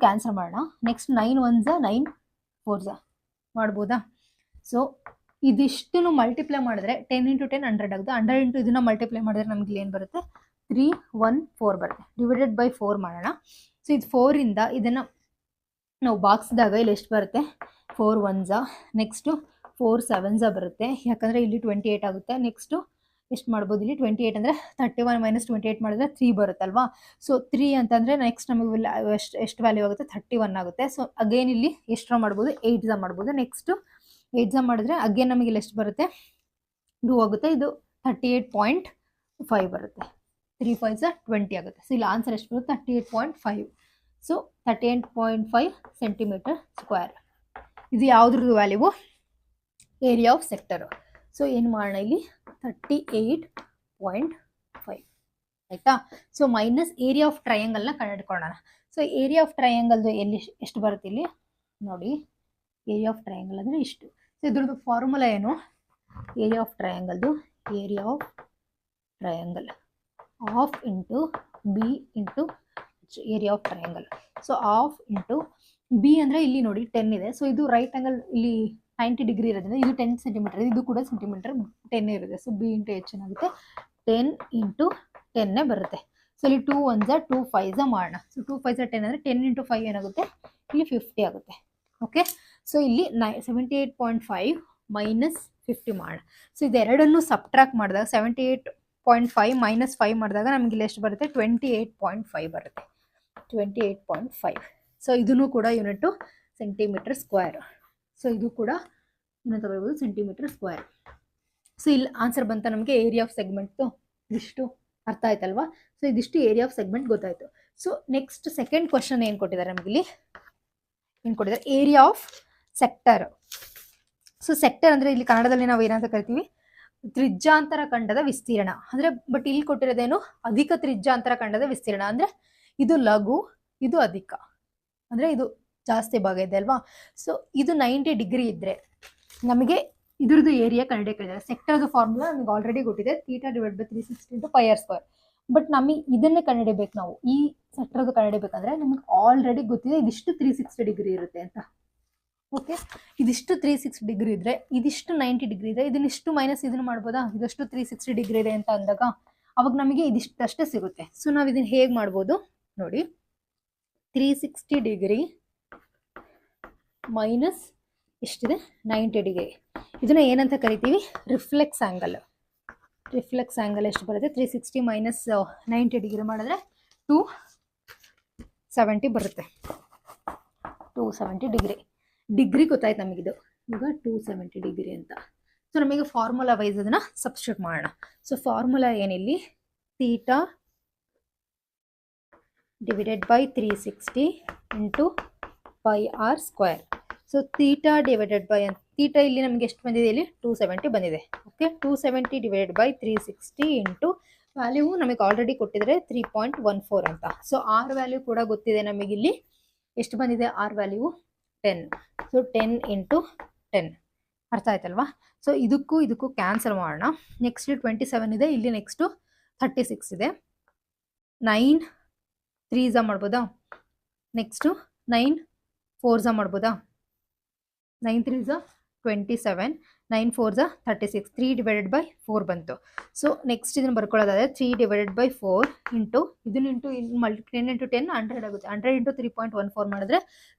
ಕ್ಯಾನ್ಸಲ್ ಮಾಡೋಣ. ನೆಕ್ಸ್ಟ್ 9 1s 9 4s ಮಾಡ್ಬೋದಾ. ಸೊ ಇದಿಷ್ಟು ಮಲ್ಟಿಪ್ಲೈ ಮಾಡಿದ್ರೆ 10 ಇಂಟು 10 100 ಆಗುತ್ತೆ. 100 ಇಂಟು ಇದನ್ನು ಮಲ್ಟಿಪ್ಲೈ ಮಾಡಿದ್ರೆ ನಮ್ಗೆ ಏನು ಬರುತ್ತೆ, 314 ಬರುತ್ತೆ. ಡಿವೈಡೆಡ್ ಬೈ 4 ಮಾಡೋಣ. ಸೊ ಇದು 4 ಇಂದ ಇದನ್ನು ನಾವು ಬಾಕ್ಸ್ದಾಗ ಇಲ್ಲಿ ಎಷ್ಟು ಬರುತ್ತೆ, 4 1s, ನೆಕ್ಸ್ಟು 4 7s ಬರುತ್ತೆ, ಯಾಕಂದರೆ ಇಲ್ಲಿ 28 ಆಗುತ್ತೆ. ನೆಕ್ಸ್ಟು ಎಷ್ಟು ಮಾಡ್ಬೋದು, ಇಲ್ಲಿ 28 ಅಂದರೆ 31 ಮೈನಸ್ 28 ಮಾಡಿದ್ರೆ 3 ಬರುತ್ತಲ್ವಾ. ಸೊ 3 ಅಂತಂದರೆ ನೆಕ್ಸ್ಟ್ ನಮಗೆ ಎಷ್ಟು ವ್ಯಾಲ್ಯೂ ಆಗುತ್ತೆ, 31 ಆಗುತ್ತೆ. ಸೊ ಅಗೇನ್ ಇಲ್ಲಿ ಎಷ್ಟರ ಮಾಡ್ಬೋದು, 8s ಮಾಡ್ಬೋದು. ನೆಕ್ಸ್ಟು 8s ಮಾಡಿದ್ರೆ ಅಗೇನ್ ನಮಗೆ ಇಲ್ಲಿ ಎಷ್ಟು ಬರುತ್ತೆ, 2 ಆಗುತ್ತೆ. ಇದು 38.5 ಬರುತ್ತೆ. 3 5s 20 ಆಗುತ್ತೆ. ಸೊ ಇಲ್ಲಿ ಆನ್ಸರ್ ಎಷ್ಟು ಬರುತ್ತೆ, 38.5. So 38.5 centimetre square. ಇದು ಯಾವುದ್ರದ್ದು value, area of sector. So ಏನು ಮಾಡೋಣ, ಇಲ್ಲಿ 38.5 ಆಯಿತಾ. ಸೊ ಮೈನಸ್ ಏರಿಯಾ ಆಫ್ ಟ್ರಯಾಂಗಲ್ನ ಕಂಡುಹಿಡ್ಕೊಳ್ಳೋಣ. ಸೊ ಏರಿಯಾ ಆಫ್ ಟ್ರಯಾಂಗಲ್ದು ಎಲ್ಲಿ ಎಷ್ಟು ಬರುತ್ತೆ, ಇಲ್ಲಿ ನೋಡಿ ಏರಿಯಾ ಆಫ್ ಟ್ರಯಾಂಗಲ್ ಅಂದರೆ ಇಷ್ಟು. ಸೊ ಇದ್ರದ್ದು ಫಾರ್ಮುಲಾ ಏನು, ಏರಿಯಾ ಆಫ್ ಟ್ರಯಾಂಗಲ್ದು area of triangle half into B into area of triangle. So half into B ಅಂದರೆ ಇಲ್ಲಿ ನೋಡಿ 10 ಇದೆ. ಸೊ ಇದು ರೈಟ್ ಆ್ಯಂಗಲ್ ಇಲ್ಲಿ 90 ಡಿಗ್ರಿ ಇರೋದ್ರಿಂದ ಇದು 10 ಸೆಂಟಿಮೀಟರ್, ಇದು ಕೂಡ ಸೆಂಟಿಮೀಟರ್ 10 ಇರುತ್ತೆ. ಸೊ ಬಿ ಇಂಟು ಎಚ್ ಏನಾಗುತ್ತೆ, 10 ಇಂಟು 10 ಬರುತ್ತೆ. ಸೊ ಇಲ್ಲಿ 2 1s 2 5s ಮಾಡೋಣ. ಸೊ 2 5s 10 ಅಂದರೆ 10 ಇಂಟು 5 ಏನಾಗುತ್ತೆ, ಇಲ್ಲಿ 50 ಆಗುತ್ತೆ. ಓಕೆ, ಸೊ ಇಲ್ಲಿ 78.5 ಮೈನಸ್ 50 ಮಾಡೋಣ. ಸೊ ಇದೆರಡನ್ನು ಸಬ್ಟ್ರಾಕ್ಟ್ ಮಾಡಿದಾಗ 78.5 ಮೈನಸ್ 5 ಮಾಡಿದಾಗ ನಮಗೆ ಇಲ್ಲಿ ಎಷ್ಟು ಬರುತ್ತೆ, 28.5 ಬರುತ್ತೆ. 28.5. ಸೊ ಇದನ್ನು ಕೂಡ ಯೂನಿಟು ಸೆಂಟಿಮೀಟರ್ ಸ್ಕ್ವೇರ್. ಸೊ ಇದು ಕೂಡ ಏನಂತ ಬರ್ಬೋದು, ಸೆಂಟಿಮೀಟರ್ ಸ್ಕ್ವೇರ್. ಸೊ ಇಲ್ಲಿ ಆನ್ಸರ್ ಬಂತ ನಮಗೆ ಏರಿಯಾ ಆಫ್ ಸೆಗ್ಮೆಂಟ್ದು ಇದಿಷ್ಟು ಅರ್ಥ ಆಯ್ತಲ್ವಾ. ಸೊ ಇದಿಷ್ಟು ಏರಿಯಾ ಆಫ್ ಸೆಗ್ಮೆಂಟ್ ಗೊತ್ತಾಯಿತು. ಸೊ ನೆಕ್ಸ್ಟ್ ಸೆಕೆಂಡ್ ಕ್ವಶನ್ ಏನು ಕೊಟ್ಟಿದ್ದಾರೆ ನಮಗಿಲ್ಲಿ, ಏನು ಕೊಟ್ಟಿದ್ದಾರೆ, area of sector. So sector ಅಂದರೆ ಇಲ್ಲಿ ಕನ್ನಡದಲ್ಲಿ ನಾವು ಏನಂತ ಕರಿತೀವಿ, ತ್ರಿಜ್ಯಾಂತರ ಖಂಡದ ವಿಸ್ತೀರ್ಣ ಅಂದರೆ. ಬಟ್ ಇಲ್ಲಿ ಕೊಟ್ಟಿರೋದೇನು, ಅಧಿಕ ತ್ರಿಜ್ಯಾಂತರ ಖಂಡದ ವಿಸ್ತೀರ್ಣ ಅಂದರೆ ಇದು ಲಘು, ಇದು ಅಧಿಕ ಅಂದರೆ ಇದು ಜಾಸ್ತಿ ಭಾಗ ಇದೆ ಅಲ್ವಾ. ಸೊ ಇದು 90 ಡಿಗ್ರಿ ಇದ್ದರೆ ನಮಗೆ ಇದ್ರದ್ದು ಏರಿಯಾ ಕಂಡುಹಿಡಿದಿದ್ದಾರೆ. ಸೆಕ್ಟರ್ದು ಫಾರ್ಮುಲಾ ನಮಗೆ ಆಲ್ರೆಡಿ ಗೊತ್ತಿದೆ, theta divide by 360 into pi R square. But ನಮಗೆ ಇದನ್ನೇ ಕಂಡುಹಿಡಿಬೇಕು. ನಾವು ಈ ಸೆಕ್ಟರ್ದು ಕಂಡುಹಿಡಿಬೇಕಂದ್ರೆ ನಮಗೆ ಆಲ್ರೆಡಿ ಗೊತ್ತಿದೆ ಇದಿಷ್ಟು 360 ಡಿಗ್ರಿ ಇರುತ್ತೆ ಅಂತ. ಓಕೆ, ಇದಿಷ್ಟು 360 ಡಿಗ್ರಿ ಇದ್ದರೆ ಇದಿಷ್ಟು 90 ಡಿಗ್ರಿ ಇದೆ, ಇದನ್ನಿಷ್ಟು ಮೈನಸ್ ಇದನ್ನು ಮಾಡ್ಬೋದಾ, ಇದಷ್ಟು 360 ಡಿಗ್ರಿ ಇದೆ ಅಂತ ಅಂದಾಗ ಅವಾಗ ನಮಗೆ ಇದಿಷ್ಟಷ್ಟೇ ಸಿಗುತ್ತೆ. ಸೊ ನಾವು ಇದನ್ನು ಹೇಗೆ ಮಾಡ್ಬೋದು ನೋಡಿ, 360 ಡಿಗ್ರಿ ಮೈನಸ್ ಎಷ್ಟಿದೆ, 90 ಡಿಗ್ರಿ. ಇದನ್ನು ಏನಂತ ಕರಿತೀವಿ, ರಿಫ್ಲೆಕ್ಸ್ ಆ್ಯಂಗಲ್. ರಿಫ್ಲೆಕ್ಸ್ ಆ್ಯಂಗಲ್ ಎಷ್ಟು ಬರುತ್ತೆ, 360 ಮೈನಸ್ 90 ಡಿಗ್ರಿ ಮಾಡಿದ್ರೆ 270 ಬರುತ್ತೆ. 270 ಡಿಗ್ರಿ. ಡಿಗ್ರಿ ಗೊತ್ತಾಯ್ತು ನಮಗಿದು, ಈಗ 270 ಡಿಗ್ರಿ ಅಂತ. ಸೊ ಸೊ ನಮಗೆ ಫಾರ್ಮುಲಾ ವೈಸ್ ಅದನ್ನ ಸಬ್ಸ್ಟಿಟ್ಯೂಟ್ ಮಾಡೋಣ. ಸೊ ಫಾರ್ಮುಲಾ ಏನಿಲ್ಲಿ theta divided by 360 into pi R square. So theta divided by theta ಇಲ್ಲಿ ನಮಗೆ ಎಷ್ಟು ಬಂದಿದೆ, ಇಲ್ಲಿ 270 ಬಂದಿದೆ. Okay, 270 divided by 360 into value ನಮಗೆ ಆಲ್ರೆಡಿ ಕೊಟ್ಟಿದ್ರೆ 3.14 ಅಂತ. ಸೊ ಆರ್ ವ್ಯಾಲ್ಯೂ ಕೂಡ ಗೊತ್ತಿದೆ ನಮಗೆ, ಇಲ್ಲಿ ಎಷ್ಟು ಬಂದಿದೆ ಆರ್ ವ್ಯಾಲ್ಯೂ 10. ಸೊ 10 ಇಂಟು 10 ಅರ್ಥ ಆಯ್ತಲ್ವಾ. ಸೊ ಇದಕ್ಕೂ ಇದಕ್ಕೂ ಕ್ಯಾನ್ಸಲ್ ಮಾಡೋಣ. ನೆಕ್ಸ್ಟ್ 27 ಇದೆ, ಇಲ್ಲಿ ನೆಕ್ಸ್ಟು 36 ಇದೆ. 9 3 ಮಾಡ್ಬೋದಾ, ನೆಕ್ಸ್ಟು 9 4 ಮಾಡ್ಬೋದಾ, 9 3 27, 9 4 36, 3 ಡಿವೈಡೆಡ್ ಬೈ 4 ಬಂತು. ಸೊ ನೆಕ್ಸ್ಟ್ ಇದನ್ನು ಬರ್ಕೊಳ್ಳೋದಾದರೆ 3 ಡಿವೈಡೆಡ್ ಬೈ 4 ಇಂಟು ಇದನ್ನು ಇಂಟು 10 ಇಂಟು 10 100 ಆಗುತ್ತೆ. 100 ಇಂಟು 3.14 ಮಾಡಿದ್ರೆ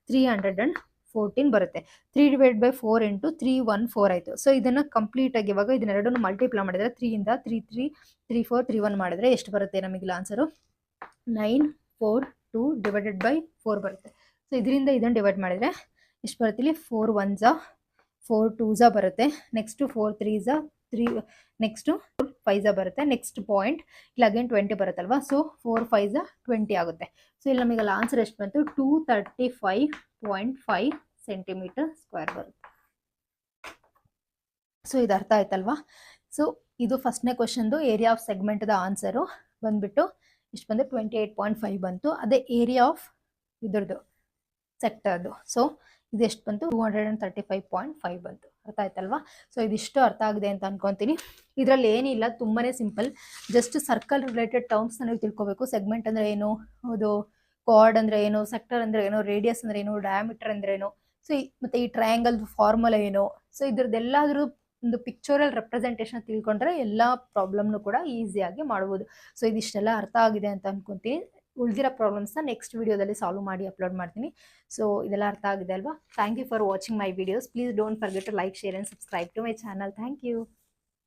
314 ಬರುತ್ತೆ. 3 ಡಿವೈಡ್ ಬೈ 4 ಇಂಟು 314 ಆಯಿತು. ಸೊ ಇದನ್ನು ಕಂಪ್ಲೀಟಾಗಿ ಇವಾಗ ಇದನ್ನೆರಡನ್ನು ಮಲ್ಟಿಪ್ಲೈ ಮಾಡಿದ್ರೆ 3 ಇಂದ 3 3 3 4 3 1 ಮಾಡಿದ್ರೆ ಎಷ್ಟು ಬರುತ್ತೆ ನಮಗಿಲ್ಲ ಆನ್ಸರು 942 ಡಿವೈಡೆಡ್ ಬೈ 4 ಬರುತ್ತೆ. ಸೊ ಇದರಿಂದ ಇದನ್ನು ಡಿವೈಡ್ ಮಾಡಿದರೆ ಎಷ್ಟು ಬರುತ್ತೆ, ಇಲ್ಲಿ 4 1 4 2 ಬರುತ್ತೆ. ನೆಕ್ಸ್ಟು 4 3 3, ನೆಕ್ಸ್ಟು 4 5 ಬರುತ್ತೆ. ನೆಕ್ಸ್ಟ್ ಪಾಯಿಂಟ್ ಇಲ್ಲಿ ಅಗೇನ್ 20 ಬರುತ್ತಲ್ವಾ. ಸೊ 4 5 20 ಆಗುತ್ತೆ. ಸೊ ಇಲ್ಲಿ ನಮಗೆ ಆನ್ಸರ್ ಎಷ್ಟು ಬಂತು, 235.5 ಸೆಂಟಿಮೀಟರ್ ಸ್ಕ್ವೇರ್ ಬರುತ್ತೆ. ಸೊ ಇದು ಅರ್ಥ ಆಯ್ತಲ್ವಾ. ಸೊ ಇದು ಫಸ್ಟ್ನೇ ಕ್ವಶನ್ದು ಏರಿಯಾ ಆಫ್ ಸೆಗ್ಮೆಂಟ್ದ ಆನ್ಸರು ಬಂದ್ಬಿಟ್ಟು ಎಷ್ಟು ಬಂದು 28.5 ಬಂತು. ಅದೇ ಏರಿಯಾ ಆಫ್ ಇದ್ರದ್ದು ಸೆಕ್ಟರ್ದು ಸೊ ಇದು ಎಷ್ಟು ಬಂತು 235.5 ಬಂತು. ಅರ್ಥ ಆಯ್ತಲ್ವಾ. ಸೊ ಇದಿಷ್ಟು ಅರ್ಥ ಆಗಿದೆ ಅಂತ ಅನ್ಕೊತೀನಿ. ಇದರಲ್ಲಿ ಏನಿಲ್ಲ, ತುಂಬಾ simple. Just circle related terms ನೀವು ತಿಳ್ಕೊಬೇಕು. ಸೆಗ್ಮೆಂಟ್ ಅಂದರೆ ಏನು, ಅದು ಕಾರ್ಡ್ ಅಂದರೆ ಏನು, ಸೆಕ್ಟರ್ ಅಂದರೆ ಏನು, ರೇಡಿಯಸ್ ಅಂದರೆ ಏನು, ಡಯಾಮೀಟರ್ ಅಂದರೆ ಏನು, ಸೊ ಮತ್ತು ಈ ಟ್ರಯಾಂಗಲ್ ಫಾರ್ಮುಲಾ ಏನು, ಸೊ ಇದ್ರದ್ದೆಲ್ಲಾದರೂ ಒಂದು ಪಿಕ್ಚರಲ್ ರೆಪ್ರೆಸೆಂಟೇಷನ್ ತಿಳ್ಕೊಂಡ್ರೆ ಎಲ್ಲ ಪ್ರಾಬ್ಲಮ್ನು ಕೂಡ ಈಸಿಯಾಗಿ ಮಾಡ್ಬೋದು. ಸೊ ಇದಿಷ್ಟೆಲ್ಲ ಅರ್ಥ ಆಗಿದೆ ಅಂತ ಅನ್ಕೊತೀನಿ. ಉಳಿದಿರೋ ಪ್ರಾಬ್ಲಮ್ಸ್ನ ನೆಕ್ಸ್ಟ್ ವಿಡಿಯೋದಲ್ಲಿ ಸಾಲ್ವ್ ಮಾಡಿ ಅಪ್ಲೋಡ್ ಮಾಡ್ತೀನಿ. ಸೊ ಇದೆಲ್ಲ ಅರ್ಥ ಆಗಿದೆ ಅಲ್ವಾ. Thank you for watching my videos. Please don't forget to like, share and subscribe to my channel. Thank you.